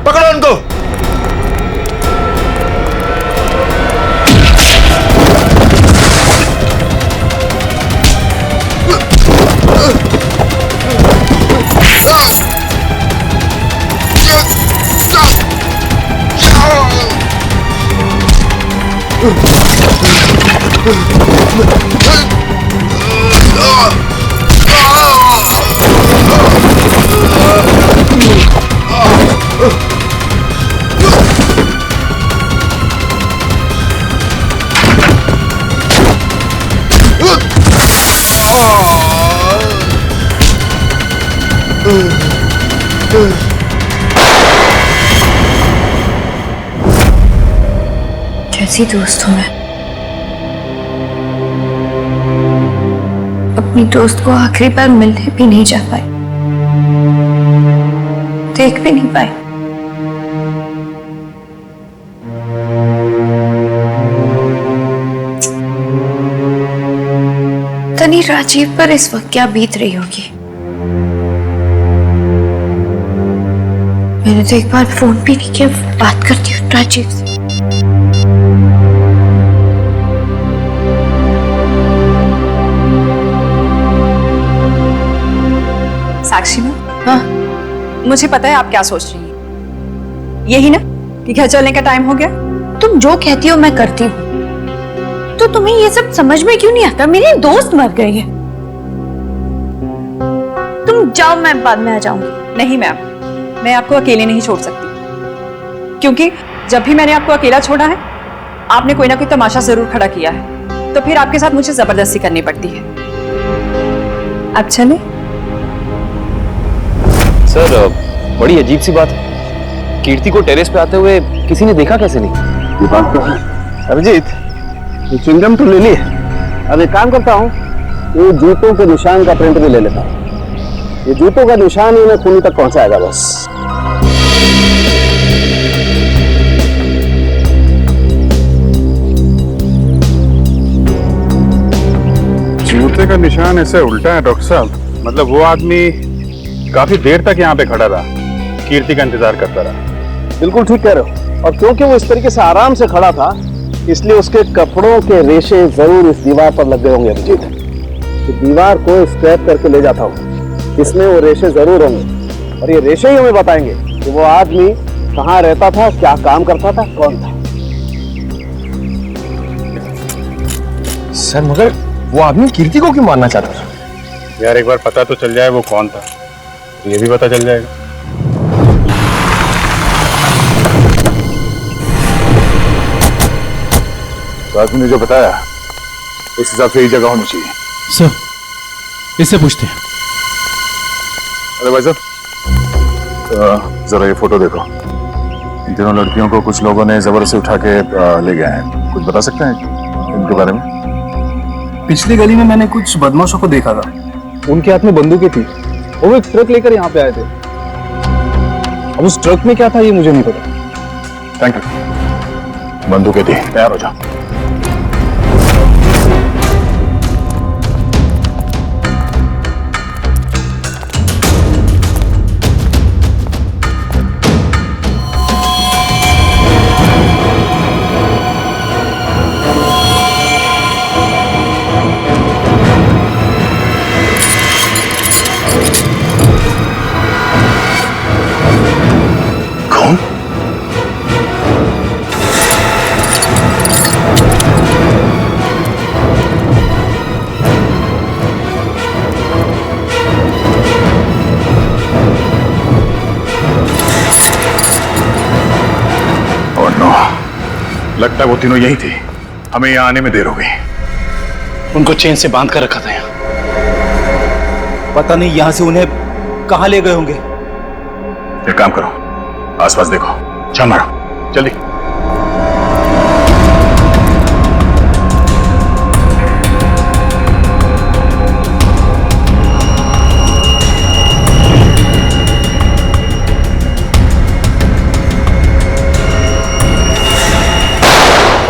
पकड़ो उनको। कैसी दोस्त हूं मैं, अपनी दोस्त को आखिरी बार मिलने भी नहीं जा पाई, देख भी नहीं पाई। तनी राजीव पर इस वक्त क्या बीत रही होगी। मैंने तो एक बार फोन भी नहीं किया, बात करती हूँ राजीव से। साक्षी मैम, हाँ मुझे पता है आप क्या सोच रही हैं। यही ना कि घर चलने का टाइम हो गया। तुम जो कहती हो मैं करती हूँ, तो तुम्हें ये सब समझ में क्यों नहीं आता? मेरी दोस्त मर गई है। तुम जाओ, मैं बाद में आ जाऊंगी। नहीं मैम, मैं आपको अकेले नहीं छोड़ सकती, क्योंकि जब भी मैंने आपको अकेला छोड़ा है आपने कोई ना कोई तमाशा जरूर खड़ा किया है, तो फिर आपके साथ मुझे जबरदस्ती करनी पड़ती है। अब चले। सर बड़ी अजीब सी बात है, कीर्ति को टेरेस पे आते हुए किसी ने देखा कैसे नहीं? ये बात तो है। अभिजीत, ये च्युइंगम तो ले ली है। अब एक काम करता हूँ, ये जूतों के निशान का प्रिंट भी ले लेता हूँ। ये जूतों का निशान ही मैं खूनी तक पहुंचाएगा बस। जूते का निशान ऐसे उल्टा है डॉक्टर साहब? मतलब वो आदमी काफी देर तक यहाँ पे खड़ा रहा, कीर्ति का इंतजार करता रहा। बिल्कुल ठीक कह रहे हो। और क्योंकि वो इस तरीके से आराम से खड़ा था, इसलिए उसके कपड़ों के रेशे जरूर इस दीवार पर लग गए होंगे अभिजीत। तो दीवार को स्क्रैप करके ले जाता हूँ, इसमें वो रेशे जरूर होंगे, और ये रेशे ही हमें बताएंगे कि वो आदमी कहाँ रहता था, क्या काम करता था, कौन था। सर मगर वो आदमी कीर्ति को क्यों मारना चाहता था? यार एक बार पता तो चल जाए वो कौन था, तो ये भी पता चल जाएगा। तो आदमी ने जो बताया उस हिसाब से ही जगह होनी चाहिए। सर इससे पूछते हैं। अरे भाई साहब, जरा ये फोटो देखो। इन तीनों लड़कियों को कुछ लोगों ने जबरदस्ती उठा के ले गए हैं। कुछ बता सकते हैं इनके बारे में? पिछली गली में मैंने कुछ बदमाशों को देखा था, उनके हाथ में बंदूकें थी, वो एक ट्रक लेकर यहाँ पे आए थे। अब उस ट्रक में क्या था ये मुझे नहीं पता। Thank you. बंदूकें थी, तैयार हो जा। लगता है वो तीनों यही थे, हमें यहाँ आने में देर हो गई। उनको चेन से बांध कर रखा था यहाँ। पता नहीं यहाँ से उन्हें कहाँ ले गए होंगे। एक काम करो, आसपास देखो, छान मारो जल्दी।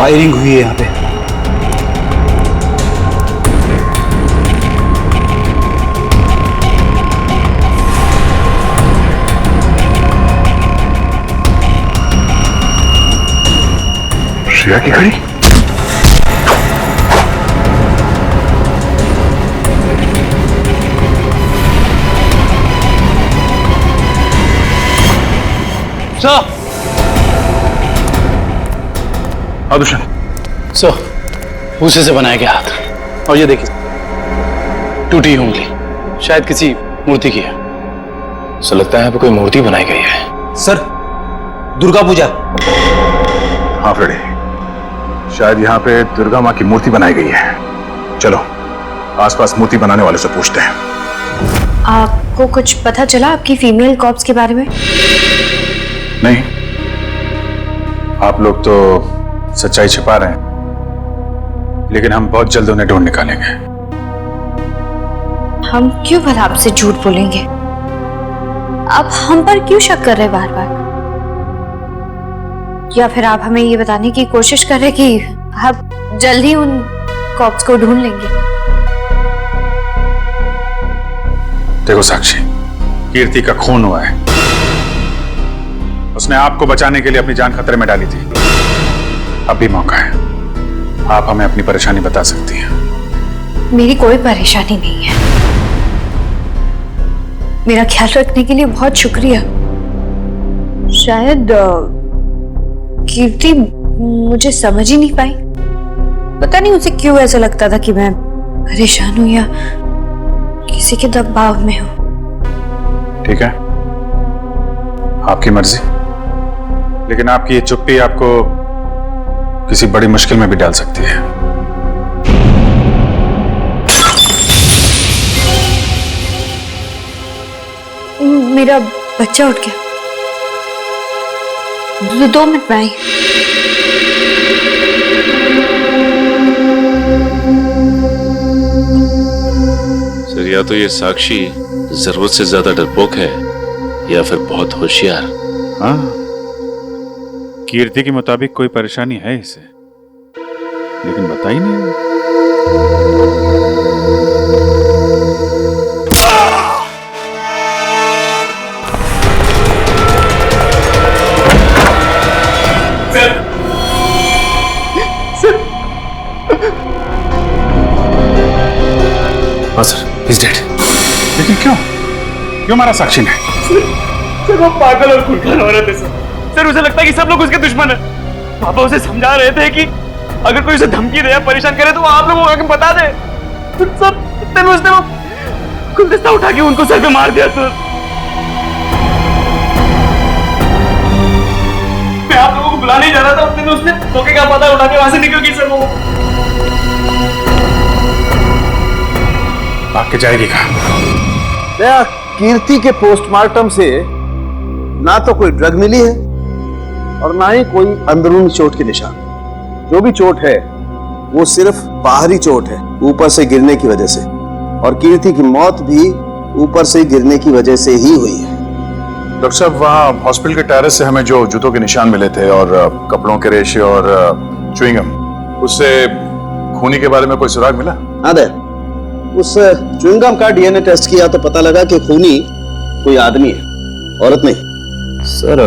फायरिंग हुई है यहाँ पे। श्रेया की घड़ी। सर, दुष्यंत। सर, भूसे से बनाया गया हाथ, और ये देखिए टूटी उंगली, शायद किसी मूर्ति की है। सो लगता है यहाँ पे कोई मूर्ति बनाई गई है। सर, दुर्गा पूजा। हाँ फ्रेडी, शायद यहाँ पे दुर्गा माँ की मूर्ति बनाई गई है। चलो आसपास मूर्ति बनाने वाले से पूछते हैं। आपको कुछ पता चला आपकी फीमेल कॉप्स के बारे में? नहीं, आप लोग तो सच्चाई छिपा रहे हैं, लेकिन हम बहुत जल्द उन्हें ढूंढ निकालेंगे। हम क्यों भला आपसे झूठ बोलेंगे? आप हम पर क्यों शक कर रहे बार बार? या फिर आप हमें ये बताने की कोशिश कर रहे कि आप जल्द ही उन कॉप्स को ढूंढ लेंगे? देखो साक्षी, कीर्ति का खून हुआ है। उसने आपको बचाने के लिए अपनी जान खतरे में डाली थी। अब भी मौका है, आप हमें अपनी परेशानी बता सकती हैं। मेरी कोई परेशानी नहीं है। मेरा ख्याल रखने के लिए बहुत शुक्रिया। शायद कीर्ति मुझे समझ ही नहीं पाई। पता नहीं उसे क्यों ऐसा लगता था कि मैं परेशान हूं या किसी के दबाव में हूं। ठीक है, आपकी मर्जी, लेकिन आपकी ये चुप्पी आपको किसी बड़ी मुश्किल में भी डाल सकती है। मेरा बच्चा उठ गया। 2 मिनट में आई। सर, या तो ये साक्षी जरूरत से ज्यादा डरपोक है या फिर बहुत होशियार। हाँ, कीर्ति के मुताबिक कोई परेशानी है इसे, लेकिन बताई नहीं। हाँ सर, he's dead। लेकिन क्यों मारा साक्षी ने? सर वो पागल और खूंखार औरत है सर। उसे लगता है कि सब लोग उसके दुश्मन हैं। पापा उसे समझा रहे थे कि अगर कोई उसे धमकी दे या परेशान करे तो वो आप लोगों को आके बता दे। सर इतने में उसने वो गुलदस्ता उठा के उनको सर पे मार दिया सर। मैं आप लोगों को बुलाने ही जा रहा था, उतने में उसने धोखे का पता उठा के वहां से निकल गई सर। वो आपके जाएगी कहाँ? कीर्ति के पोस्टमार्टम से ना तो कोई ड्रग मिली है और ना ही कोई अंदरूनी चोट के निशान। जो भी चोट है वो सिर्फ बाहरी चोट है, ऊपर से गिरने की वजह से, और कीर्ति की मौत भी ऊपर से गिरने की वजह से ही हुई है। डॉक्टर साहब, वहाँ हॉस्पिटल के टेरेस से हमें जो जूतों के निशान मिले थे और कपड़ों के रेशे और च्युइंगम, उससे खूनी के बारे में कोई सुराग मिला? हाँ, उस च्युइंगम का डीएनए टेस्ट किया तो पता लगा कि खूनी कोई आदमी है, औरत नहीं। सर,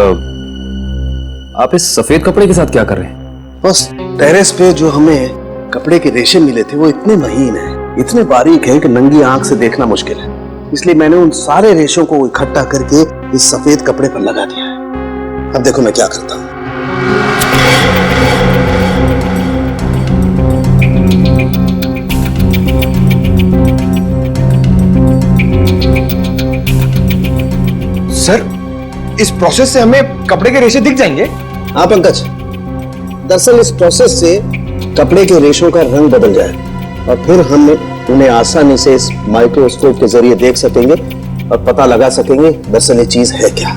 आप इस सफेद कपड़े के साथ क्या कर रहे हैं? बस टेरेस पे जो हमें कपड़े के रेशे मिले थे वो इतने महीन हैं, इतने बारीक हैं कि नंगी आंख से देखना मुश्किल है। इसलिए मैंने उन सारे रेशों को इकट्ठा करके इस सफेद कपड़े पर लगा दिया है। अब देखो मैं क्या करता हूँ। सर, इस प्रोसेस से हमें कपड़े के रेशे दिख जाएंगे? हाँ पंकज, दरअसल इस प्रोसेस से कपड़े के रेशों का रंग बदल जाए और फिर हम उन्हें आसानी से इस माइक्रोस्कोप के जरिए देख सकेंगे और पता लगा सकेंगे दरअसल ये चीज है क्या।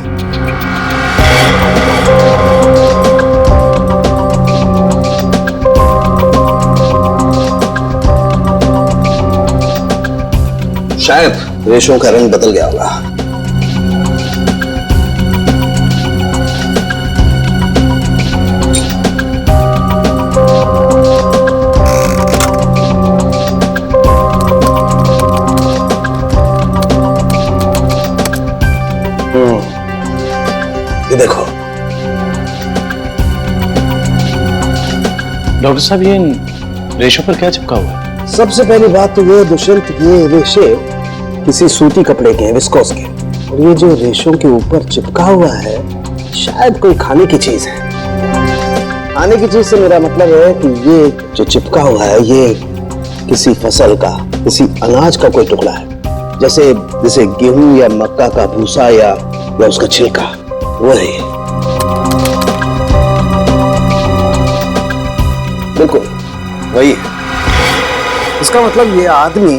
शायद रेशों का रंग बदल गया होगा। डॉक्टर साहब ये इन रेशों पर क्या चिपका हुआ है? सबसे पहली बात तो ये दुष्यंत, ये रेशे किसी सूती कपड़े के हैं, विस्कोस के। और ये जो रेशों के ऊपर चिपका हुआ है शायद कोई खाने की चीज है। खाने की चीज से मेरा मतलब है कि ये जो चिपका हुआ है ये किसी फसल का, किसी अनाज का कोई टुकड़ा है, जैसे गेहूं या मक्का का भूसा या उसका छिलका, वो है ये। बिल्कुल वही है। इसका मतलब ये आदमी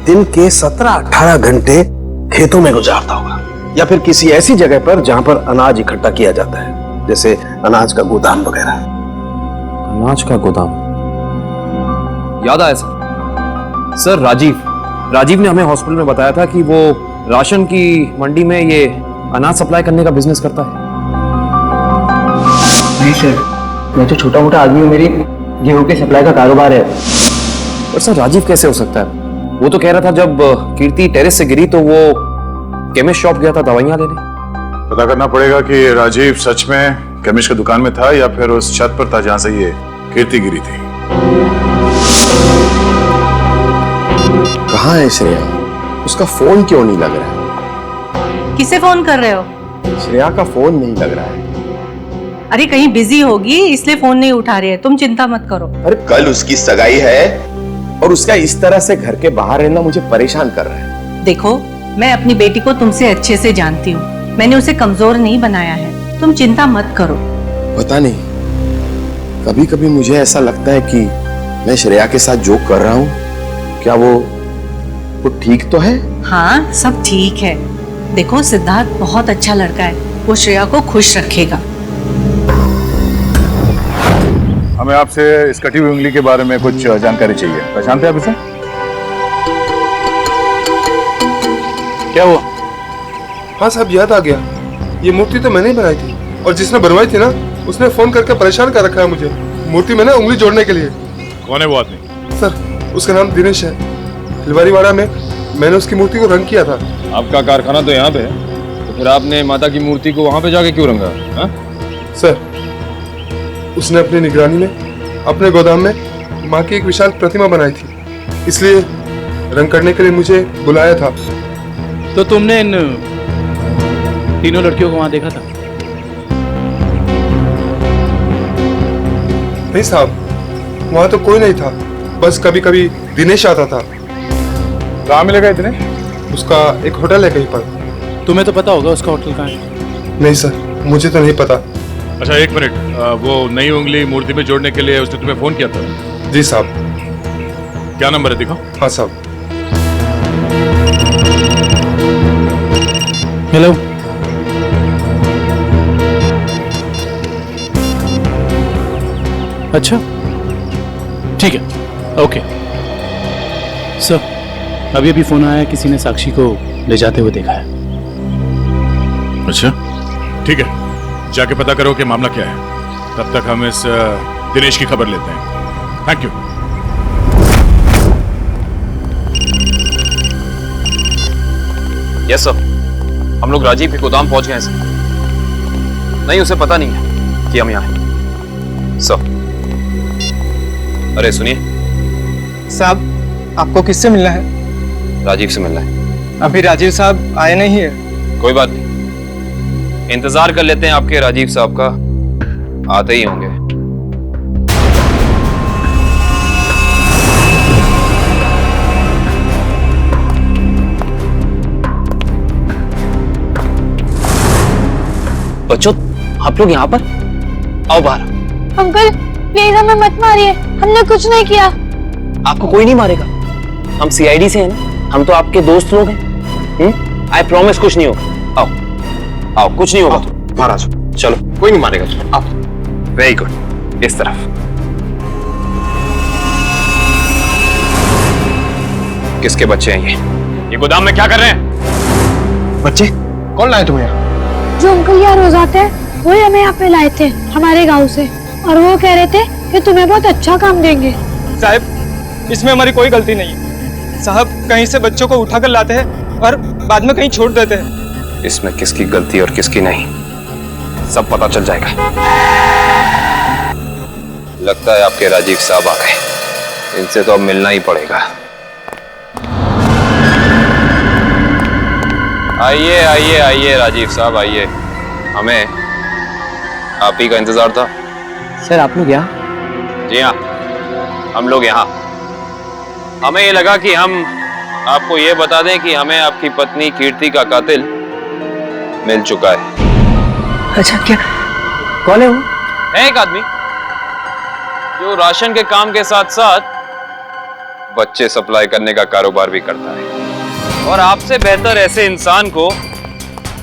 दिन के 17-18 घंटे खेतों में गुजारता होगा, या फिर किसी ऐसी जगह पर जहां पर अनाज इकट्ठा किया जाता है, जैसे अनाज का गोदाम वगैरह। अनाज का गोदाम, याद आया सर, राजीव ने हमें हॉस्पिटल में बताया था कि वो राशन की मंडी में ये अनाज सप्लाई करने का बिजनेस करता है। नहीं सर, मैं तो छोटा मोटा आदमी हूँ, मेरी गेहूं के सप्लाई का कारोबार है। और सर राजीव कैसे हो सकता है? वो तो कह रहा था जब कीर्ति टेरेस से गिरी तो वो केमिस्ट शॉप गया था दवाइयां लेने। पता करना पड़ेगा कि राजीव सच में केमिस्ट की दुकान में था या फिर उस छत पर था जहां से ये कीर्ति गिरी थी। कहाँ है श्रेया? उसका फोन क्यों नहीं लग रहा है? किसे फोन कर रहे हो? श्रेया का फोन नहीं लग रहा है। अरे कहीं बिजी होगी इसलिए फोन नहीं उठा रही है, तुम चिंता मत करो। अरे कल उसकी सगाई है और उसका इस तरह से घर के बाहर रहना मुझे परेशान कर रहा है। देखो, मैं अपनी बेटी को तुमसे अच्छे से जानती हूँ, मैंने उसे कमजोर नहीं बनाया है, तुम चिंता मत करो। पता नहीं, कभी कभी मुझे ऐसा लगता है कि मैं श्रेया के साथ जो कर रहा हूँ, क्या वो ठीक तो है? हाँ, सब ठीक है। देखो, सिद्धार्थ बहुत अच्छा लड़का है, वो श्रेया को खुश रखेगा। हमें आपसे इस कटी हुई उंगली के बारे में कुछ जानकारी चाहिए। पहचानते हैं आप इसे? क्या हुआ? हाँ साहब, याद आ गया। ये मूर्ति तो मैंने ही बनाई थी, और जिसने बनवाई थी ना उसने फोन करके परेशान कर रखा है मुझे मूर्ति में ना उंगली जोड़ने के लिए। कौन है वो आदमी? सर, उसका नाम दिनेश है। फुलवारीवाड़ा में मैंने उसकी मूर्ति को रंग किया था। आपका कारखाना तो यहाँ पे है, तो फिर आपने माता की मूर्ति को वहाँ पे जाके क्यों रंगा? हाँ? सर, उसने अपनी निगरानी में अपने गोदाम में माँ की एक विशाल प्रतिमा बनाई थी, इसलिए रंग करने के लिए मुझे बुलाया था। तो तुमने इन तीनों लड़कियों को वहां देखा था? नहीं साहब, वहां तो कोई नहीं था, बस कभी कभी दिनेश आता था। कहाँ मिलेगा दिनेश? उसका एक होटल है कहीं पर। तुम्हें तो पता होगा उसका होटल कहाँ है? नहीं सर, मुझे तो नहीं पता। अच्छा एक मिनट, वो नई उंगली मूर्ति में जोड़ने के लिए उसने तुम्हें फोन किया था? जी साहब। क्या नंबर है दिखाओ। हाँ साहब। हेलो, अच्छा ठीक है, ओके सर। अभी अभी फोन आया, किसी ने साक्षी को ले जाते हुए देखा है। अच्छा ठीक है, जाके पता करो कि मामला क्या है। तब तक हम इस दिनेश की खबर लेते हैं। Thank you. यस सर, हम लोग राजीव के गोदाम पहुंच गए हैं सर। नहीं, उसे पता नहीं है कि हम यहाँ हैं सर। अरे सुनिए साहब, आपको किससे मिलना है? राजीव से मिलना है। अभी राजीव साहब आए नहीं है। कोई बात नहीं, इंतजार कर लेते हैं आपके राजीव साहब का, आते ही होंगे। बच्चों, आप लोग यहाँ पर आओ बाहर। अंकल प्लीज हमें मत मारिए, हमने कुछ नहीं किया। आपको कोई नहीं मारेगा, हम सीआईडी से हैं ना, हम तो आपके दोस्त लोग हैं। आई प्रॉमिस कुछ नहीं होगा। आओ आओ, कुछ नहीं होगा। महाराज चलो, कोई नहीं मारेगा। चलो आओ। वेरी गुड, इस तरफ। किसके बच्चे हैं ये गोदाम में क्या कर रहे हैं? बच्चे कौन लाए तुम्हें यहाँ? जो अंकल यहाँ रोज आते हैं वही हमें यहाँ पे लाए थे हमारे गांव से, और वो कह रहे थे कि तुम्हें बहुत अच्छा काम देंगे। साहब, इसमें हमारी कोई गलती नहीं है। साहब कहीं से बच्चों को उठाकर लाते हैं और बाद में कहीं छोड़ देते हैं। इसमें किसकी गलती और किसकी नहीं, सब पता चल जाएगा। लगता है आपके राजीव साहब आ गए। इनसे तो अब मिलना ही पड़ेगा। आइए आइए आइए राजीव साहब आइए, हमें आप ही का इंतजार था। सर आप लोग यहाँ? जी हाँ, हम लोग यहाँ। हमें ये लगा कि हम आपको ये बता दें कि हमें आपकी पत्नी कीर्ति का कातिल मिल चुका है। अच्छा, क्या कौन है वो? है एक आदमी जो राशन के काम के साथ साथ बच्चे सप्लाई करने का कारोबार भी करता है। और आपसे बेहतर ऐसे इंसान को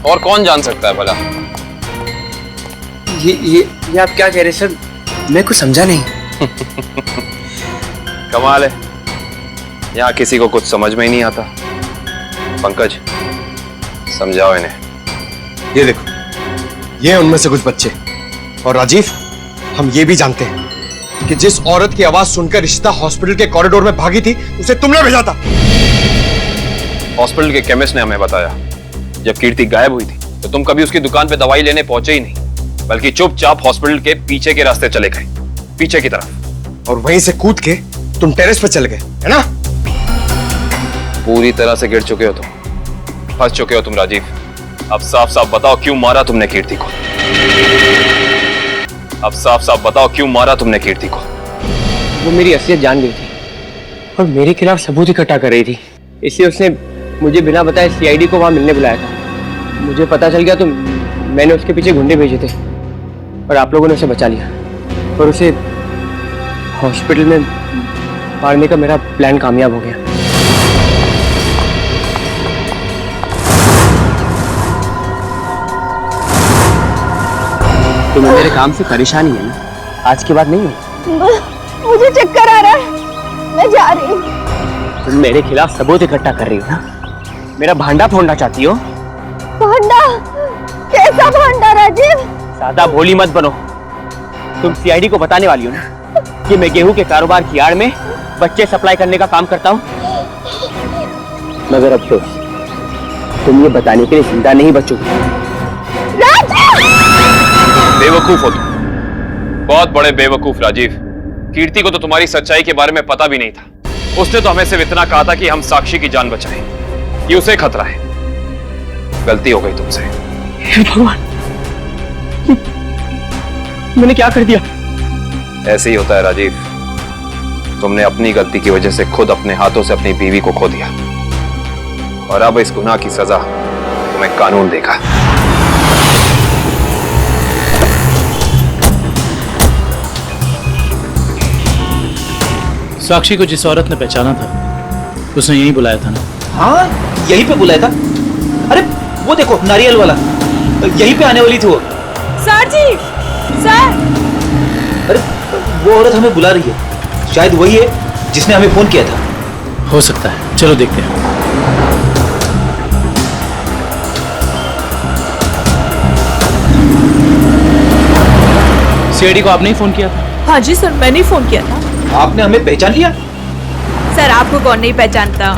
और कौन जान सकता है भला? ये आप क्या कह रहे हैं सर? मैं कुछ समझा नहीं। कमाल है, यहाँ किसी को कुछ समझ में ही नहीं आता। पंकज, समझाओ इन्हें। ये देखो, ये हैं उनमें से कुछ बच्चे। और राजीव, हम ये भी जानते हैं कि जिस औरत की आवाज सुनकर रिश्ता हॉस्पिटल के कॉरिडोर में भागी थी, उसे तुमने भेजा था। हॉस्पिटल के केमिस्ट ने हमें बताया, जब कीर्ति गायब हुई थी तो तुम कभी उसकी दुकान पे दवाई लेने पहुंचे ही नहीं, बल्कि चुपचाप हॉस्पिटल के पीछे के रास्ते चले गए, पीछे की तरफ। और वहीं से कूद के तुम टेरेस पर चल गए, है ना? पूरी तरह से गिर चुके हो तुम, फंस चुके हो तुम राजीव। अब साफ साफ बताओ क्यों मारा तुमने कीर्ति को? अब साफ साफ बताओ क्यों मारा तुमने कीर्ति को? वो मेरी असलियत जान गई थी और मेरे खिलाफ सबूत इकट्ठा कर रही थी, इसलिए उसने मुझे बिना बताए सीआईडी को वहां मिलने बुलाया था। मुझे पता चल गया तो मैंने उसके पीछे गुंडे भेजे थे और आप लोगों ने उसे बचा लिया। और उसे हॉस्पिटल में मारने का मेरा प्लान कामयाब हो गया। तुम्हें मेरे काम से परेशानी है ना? आज के बाद नहीं है? मुझे चक्कर आ रहा है, मैं जा रही हूँ। तुम मेरे खिलाफ सबूत इकट्ठा कर रही हो ना? मेरा भांडा फोड़ना चाहती हो? भांडा? कैसा भांडा राजीव? ज्यादा भोली मत बनो। तुम सीआईडी को बताने वाली हो ना कि मैं गेहूं के कारोबार की आड़ में बच्चे सप्लाई करने का काम करता हूँ? मगर अफसोस, तुम ये बताने के लिए जिंदा नहीं बचोगे। बेवकूफ हो तुम, बहुत बड़े बेवकूफ राजीव। कीर्ति को तो तुम्हारी सच्चाई के बारे में पता भी नहीं था। उसने तो हमें सिर्फ इतना कहा था कि हम साक्षी की जान बचाएं, ये उसे खतरा है। गलती हो गई तुमसे। हे भगवान, मैंने क्या कर दिया? ऐसे ही होता है राजीव। तुमने अपनी गलती की वजह से खुद अपने हाथों से अपनी बीवी को खो दिया, और अब इस गुनाह की सजा तुम्हें कानून देगा। साक्षी को जिस औरत ने पहचाना था उसने यहीं बुलाया था ना? हाँ, यहीं पे बुलाया था। अरे वो देखो, नारियल वाला, यहीं पे आने वाली थी वो। सर जी, सर। अरे वो औरत हमें बुला रही है, शायद वही है जिसने हमें फोन किया था। हो सकता है, चलो देखते हैं। सीआईडी को आपने ही फोन किया था? हाँ जी सर, मैंने ही फोन किया था। आपने हमें पहचान लिया? सर आपको कौन नहीं पहचानता?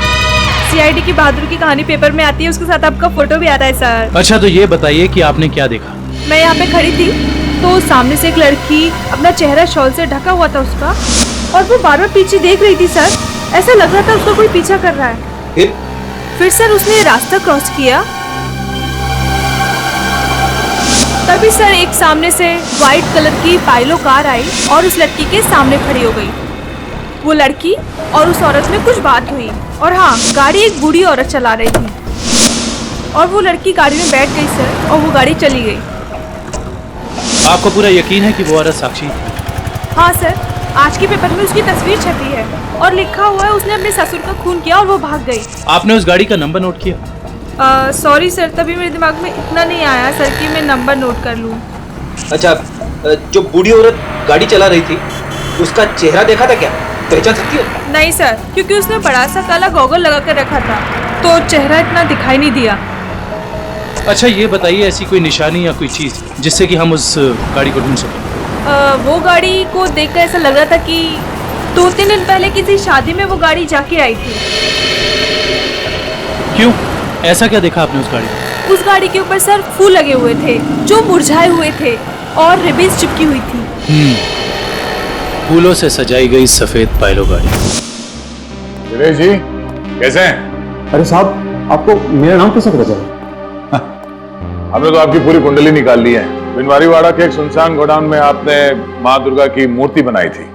सीआईडी की बहादुर की कहानी पेपर में आती है, उसके साथ आपका फोटो भी आता है सर। अच्छा, तो ये बताइए कि आपने क्या देखा? मैं यहाँ पे खड़ी थी तो सामने से एक लड़की, अपना चेहरा शॉल से ढका हुआ था उसका, और वो बार बार पीछे देख रही थी सर। ऐसा लग रहा था उसको कोई पीछा कर रहा है। फिर सर उसने रास्ता क्रॉस किया, तभी सर एक सामने से व्हाइट कलर की पाइलो कार आई और उस लड़की के सामने खड़ी हो गई। वो लड़की और उस औरत में कुछ बात हुई, और हाँ, गाड़ी एक बूढ़ी औरत चला रही थी, और वो लड़की गाड़ी में बैठ गई सर, और वो गाड़ी चली गई। आपको पूरा यकीन है कि वो औरत साक्षी? हाँ सर, आज के पेपर में उसकी तस्वीर छपी है और लिखा हुआ है उसने अपने ससुर का खून किया और वो भाग गई। आपने उस गाड़ी का नंबर नोट किया? सॉरी सर, तभी मेरे दिमाग में इतना नहीं आया सर कि मैं नंबर नोट कर लूँ। अच्छा, जो बूढ़ी औरत गाड़ी चला रही थी उसका चेहरा देखा था क्या? पहचान सकती हो? नहीं सर, क्योंकि उसने बड़ा सा काला गॉगल लगा कर रखा था तो चेहरा इतना दिखाई नहीं दिया। अच्छा, ये बताइए ऐसी कोई निशानी या कोई चीज जिससे कि हम उस गाड़ी को ढूंढ सकें? वो गाड़ी को देखकर ऐसा लग रहा था कि 2-3 दिन पहले किसी शादी में वो गाड़ी जाके आई थी। क्यों? ऐसा क्या देखा आपने उस गाड़ी में? उस गाड़ी के ऊपर सर फूल लगे हुए थे जो मुरझाए हुए थे और रिबन्स चिपकी हुई थी। फूलों से सजाई गई सफेद पायलो गाड़ी। दिनेश जी कैसे हैं? अरे साहब, आपको मेरा नाम कैसे पता चला? हमने तो आपकी पूरी कुंडली निकाल ली है। बिनवारीवाड़ा के एक सुनसान गोडाउन में आपने माँ दुर्गा की मूर्ति बनाई थी,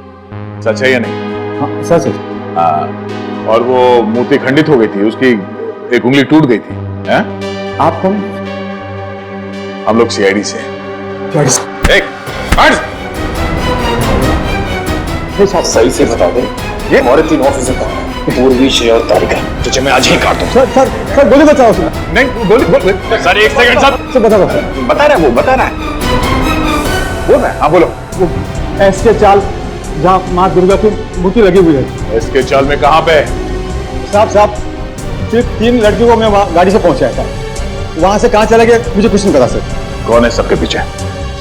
सच है या नहीं? हाँ सच है। हाँ, और वो मूर्ति खंडित हो गई थी, उसकी एक उंगली टूट गई थी। हैं? आप कौन? हम लोग सीआईडी से हैं। सही से बता दे, ये हमारे 3 ऑफिसर कहाँ हैं? पूर्वी, श्रेया और तारिका। तुझे मैं आज ही काट दूं। सर गोली बचाओ उसमें। नहीं गोली सर, एक सेकंड सर। बता रहा है, वो बता रहा है। बोल रहा है, हाँ बोलो। वो एसके चाल जहाँ माँ दुर्गा की मूर्ति लगी हुई है। एसके चाल में कहाँ पे? साहब सिर्फ 3 लड़कियों को मैं वहाँ गाड़ी से पहुँचाया था। वहाँ से कहाँ चला गया मुझे कुछ नहीं पता सर। कौन है सबके पीछे?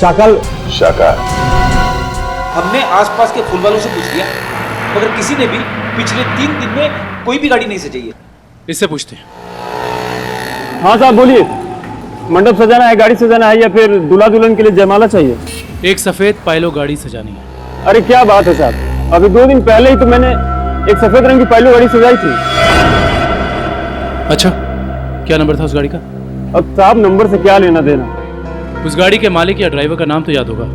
शाकल। हमने आसपास के फूल वालों से पूछ लिया, मगर किसी ने भी पिछले 3 दिन में कोई भी गाड़ी नहीं सजाई है। इससे पूछते हैं। हाँ साहब बोलिए, मंडप सजाना है, गाड़ी सजाना है, या फिर दूल्हा दुल्हन के लिए जयमाला चाहिए? एक सफेद पायलो गाड़ी सजानी है। अरे क्या बात है साहब, अभी 2 दिन पहले ही तो मैंने एक सफेद रंग की पायलो गाड़ी सजाई थी। अच्छा, क्या नंबर था उस गाड़ी का? अब साहब नंबर से क्या लेना देना? उस गाड़ी के मालिक या ड्राइवर का नाम तो याद होगा?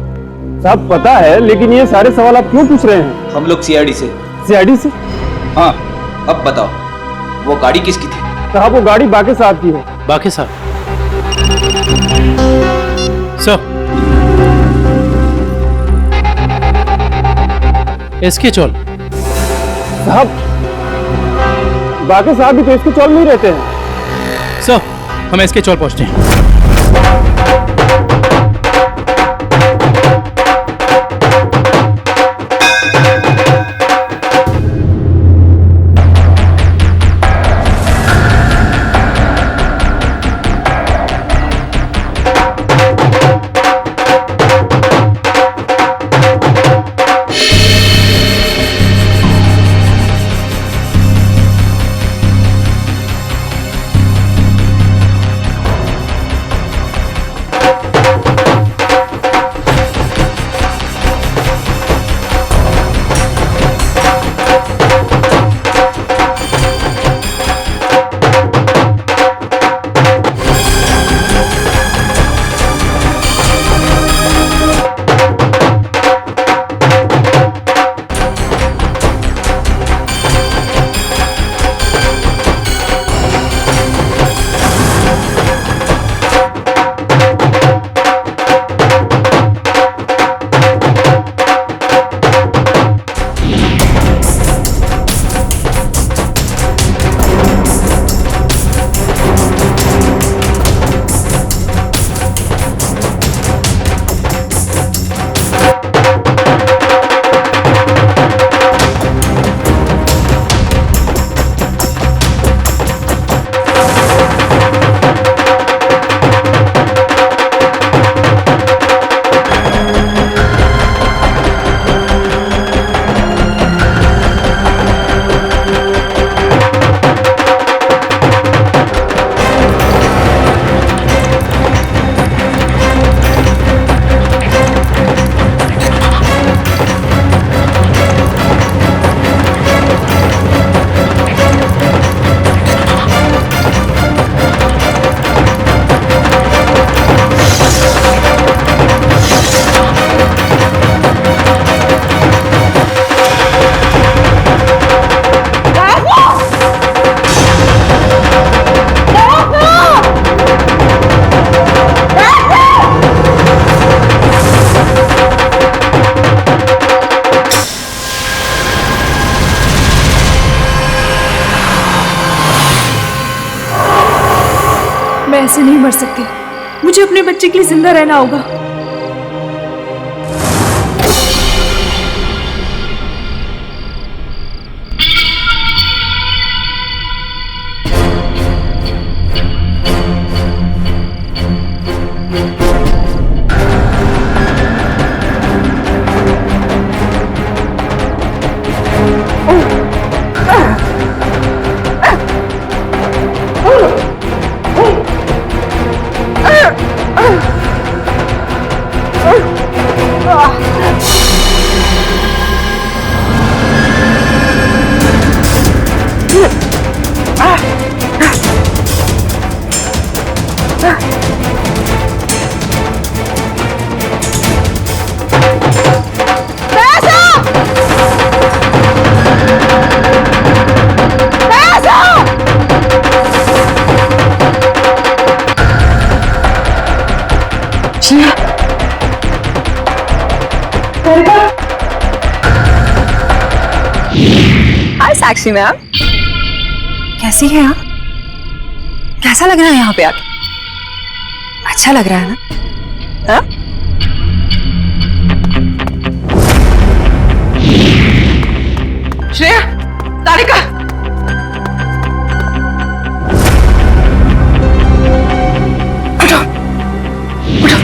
साहब पता है, लेकिन ये सारे सवाल आप क्यों पूछ रहे हैं? हम लोग सीआईडी से। सीआईडी से? हाँ, अब बताओ वो गाड़ी किसकी थी? साहब वो गाड़ी बाके साहब की है। बाके साहब? सर, एसके चौल। साहब बाके साहब भी तो इसके चौल में ही रहते हैं। सर, हम एसके चौल पहुंचते हैं। मैं ऐसे नहीं मर सकती, मुझे अपने बच्चे के लिए जिंदा रहना होगा। हाय साक्षी मैम, कैसी हैं आप? कैसा लग रहा है यहाँ पे आके? अच्छा लग रहा है ना? हाँ? श्रेया, तारिका, उठो, उठो।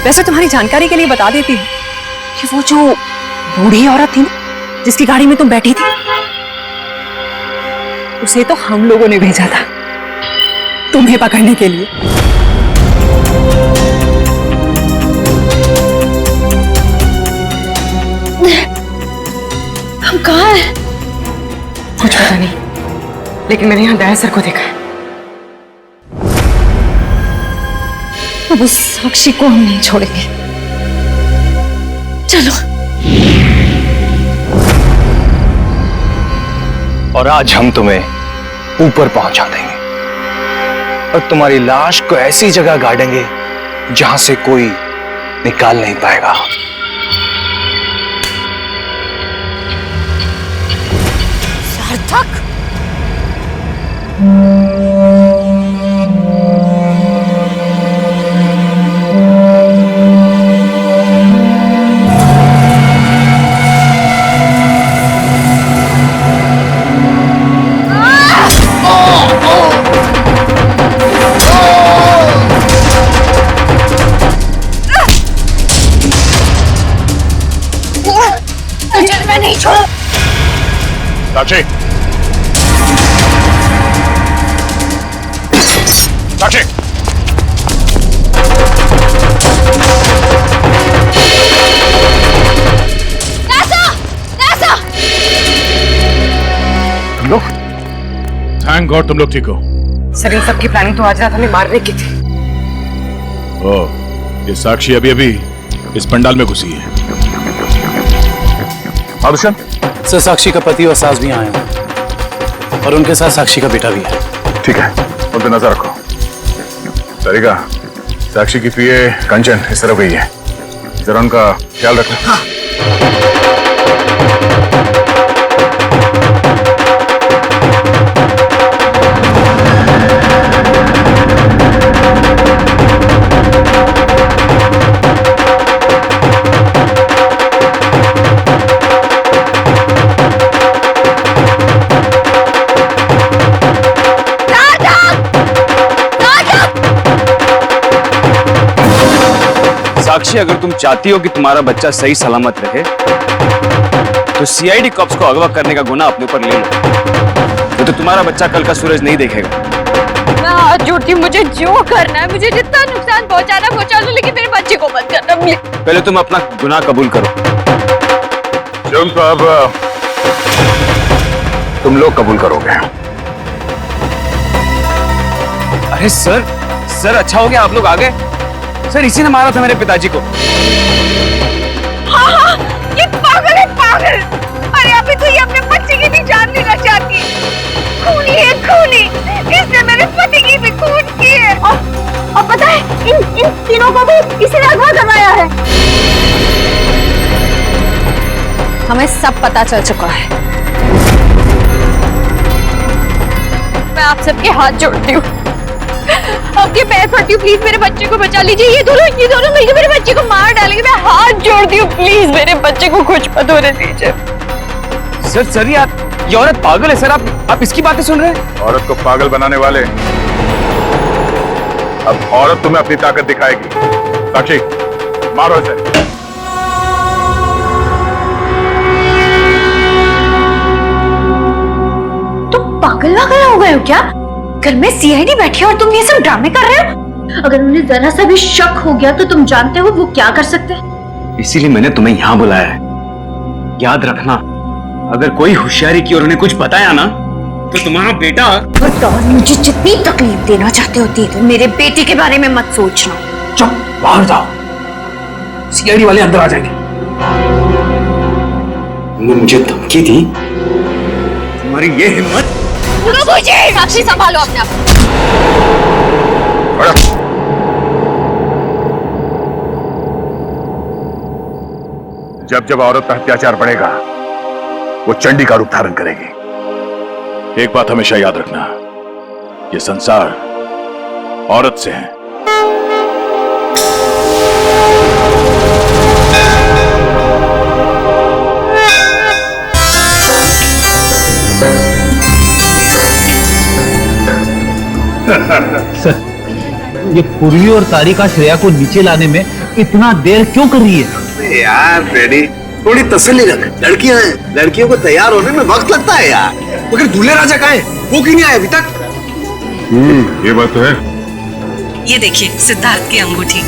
वैसे तुम्हारी जानकारी के लिए बता देती हूँ कि वो जो बूढ़ी औरत थी ना जिसकी गाड़ी में तुम बैठी थी, उसे तो हम लोगों ने भेजा था तुम्हें पकड़ने के लिए। हम कहाँ हैं? कुछ पता नहीं, लेकिन मैंने यहाँ दया सर को देखा है। अब उस साक्षी को हम नहीं छोड़ेंगे। चलो। और आज हम तुम्हें ऊपर पहुंचा देंगे और तुम्हारी लाश को ऐसी जगह गाड़ेंगे जहां से कोई निकाल नहीं पाएगा। सार्थक, मैं नहीं छोड़। साक्षी, साक्षी, तुम लोग? थैंक गॉड तुम लोग ठीक हो। सर, इन सब की प्लानिंग तो आज रात हमें मारने की थी। ओह, ये साक्षी अभी अभी इस पंडाल में घुसी है। आभूषण सर, साक्षी का पति और सास भी आए हैं और उनके साथ साक्षी का बेटा भी है। ठीक है, उन पे नजर रखो। तारिका, साक्षी की पीए कंचन इस तरफ गई है, जरा उनका ख्याल रखना। हाँ। साक्षी, अगर तुम चाहती हो कि तुम्हारा बच्चा सही सलामत रहे तो सीआईडी कॉप्स को अगवा करने का गुनाह अपने ऊपर ले लो, तो तुम्हारा बच्चा कल का सूरज नहीं देखेगा। मैं हाथ जोड़ती हूँ, मुझे जो करना है, मुझे जितना नुकसान पहुंचाना पहुंचा लो, लेकिन मेरे बच्चे को मत करना प्लीज। पहले तुम अपना गुनाह कबूल करो। तो अब तुम लोग कबूल करोगे। अरे सर, सर अच्छा हो गया आप लोग आ गए। सर, इसी ने मारा था मेरे पिताजी को। हाँ हाँ, ये पागल है, पागल। अरे अभी तो ये अपने बच्चे की भी जान लेना चाहती है। खूनी है, खूनी। इसने मेरे पति की भी खून की है। और पता है, इन तीनों को भी इसी ने अगवा करवाया है। हमें सब पता चल चुका है। मैं आप सबके हाथ जोड़ती हूँ, आपके पैर पड़ती हूँ, प्लीज मेरे बच्चे को बचा लीजिए। ये दोनों मिलकर मेरे बच्चे को मार डालेंगे। मैं हाथ जोड़ती हूँ, प्लीज मेरे बच्चे को कुछ मत होने दीजिए। सर, ये औरत पागल है सर। आप इसकी बातें सुन रहे हैं? औरत को पागल बनाने वाले, अब औरत तुम्हें अपनी ताकत दिखाएगी। साक्षी, मारो इसे। तुम पागल हो गए हो क्या? घर में सीआईडी बैठी है और तुम ये सब ड्रामे कर रहे हो? अगर उन्हें जरा सा भी शक हो गया तो तुम जानते हो वो क्या कर सकते हैं। इसीलिए मैंने तुम्हें यहाँ बुलाया है। याद रखना, अगर कोई होशियारी की और उन्हें कुछ बताया ना तो तुम्हारा बेटा। और मुझे जितनी तकलीफ देना चाहते होती है तो मेरे बेटे के बारे में मत सोचना। चुप, बाहर जाओ, सीआईडी वाले अंदर आ जाएंगे। तुमने मुझे धमकी दी? तुम्हारी ये हिम्मत? मुझे साक्षी संभालो अपने आप। जब जब औरत पर अत्याचार बढ़ेगा वो चंडी का रूप धारण करेगी। एक बात हमेशा याद रखना, ये संसार औरत से है। सर, ये पूर्वी और तारिका श्रेया को नीचे लाने में इतना देर क्यों कर रही है? यार फ्रेडी, थोड़ी तसल्ली रख। लड़कियां हैं, लड़कियों को तैयार होने में वक्त लगता है यार। मगर दूल्हे राजा कहाँ है? वो क्यों नहीं आया अभी तक? ये बात तो है। ये देखिए सिद्धार्थ की अंगूठी।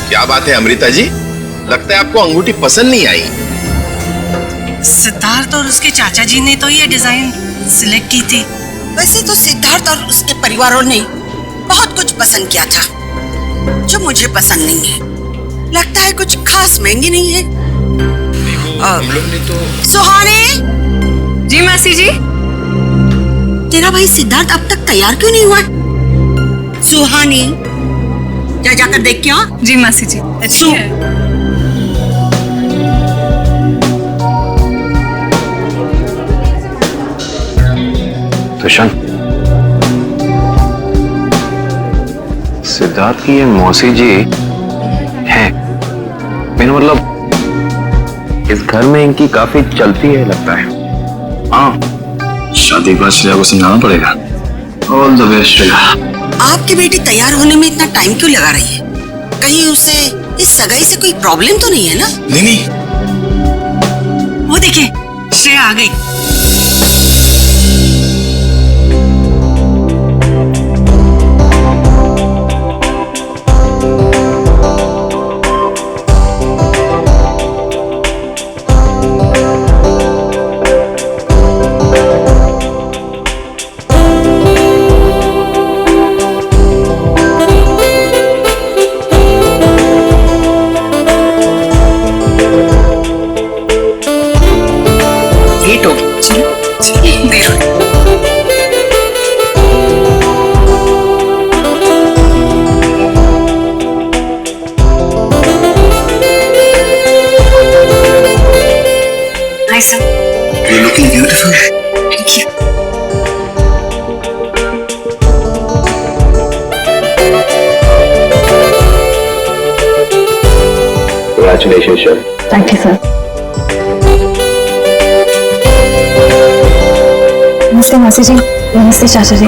क्या बात है अमृता जी, लगता है आपको अंगूठी पसंद नहीं आई। सिद्धार्थ और उसके चाचा जी ने तो ये डिजाइन सिलेक्ट की थी। वैसे तो सिद्धार्थ और उसके परिवारों ने बहुत कुछ पसंद किया था जो मुझे पसंद नहीं है। लगता है कुछ खास महंगी नहीं है। हम लोग ने तो सुहानी। जी मासी जी। तेरा भाई सिद्धार्थ अब तक तैयार क्यों नहीं हुआ? सुहानी, जा जाकर देख क्या? जी मासी जी। तुषार, सिद्धार्थ की ये मौसी जी हैं। मैंने मतलब इस घर में इनकी काफी चलती है लगता है। हाँ, शादी के बाद श्रेया को समझाना पड़ेगा। All the best Shreya. आपकी बेटी तैयार होने में इतना टाइम क्यों लगा रही है? कहीं उसे इस सगाई से कोई प्रॉब्लम तो नहीं है ना? नहीं। वो देखिए श्रेया आ गई। You're looking beautiful. Thank you. Congratulations, sir. Thank you sir. नमस्ते मासी जी। नमस्ते चाचा जी।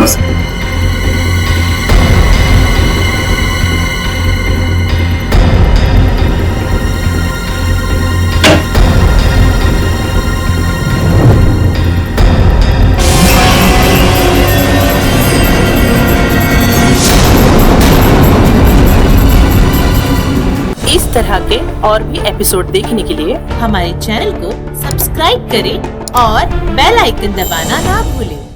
इस तरह के और भी एपिसोड देखने के लिए हमारे चैनल को सब्सक्राइब करें और बेल आइकन दबाना ना भूलें।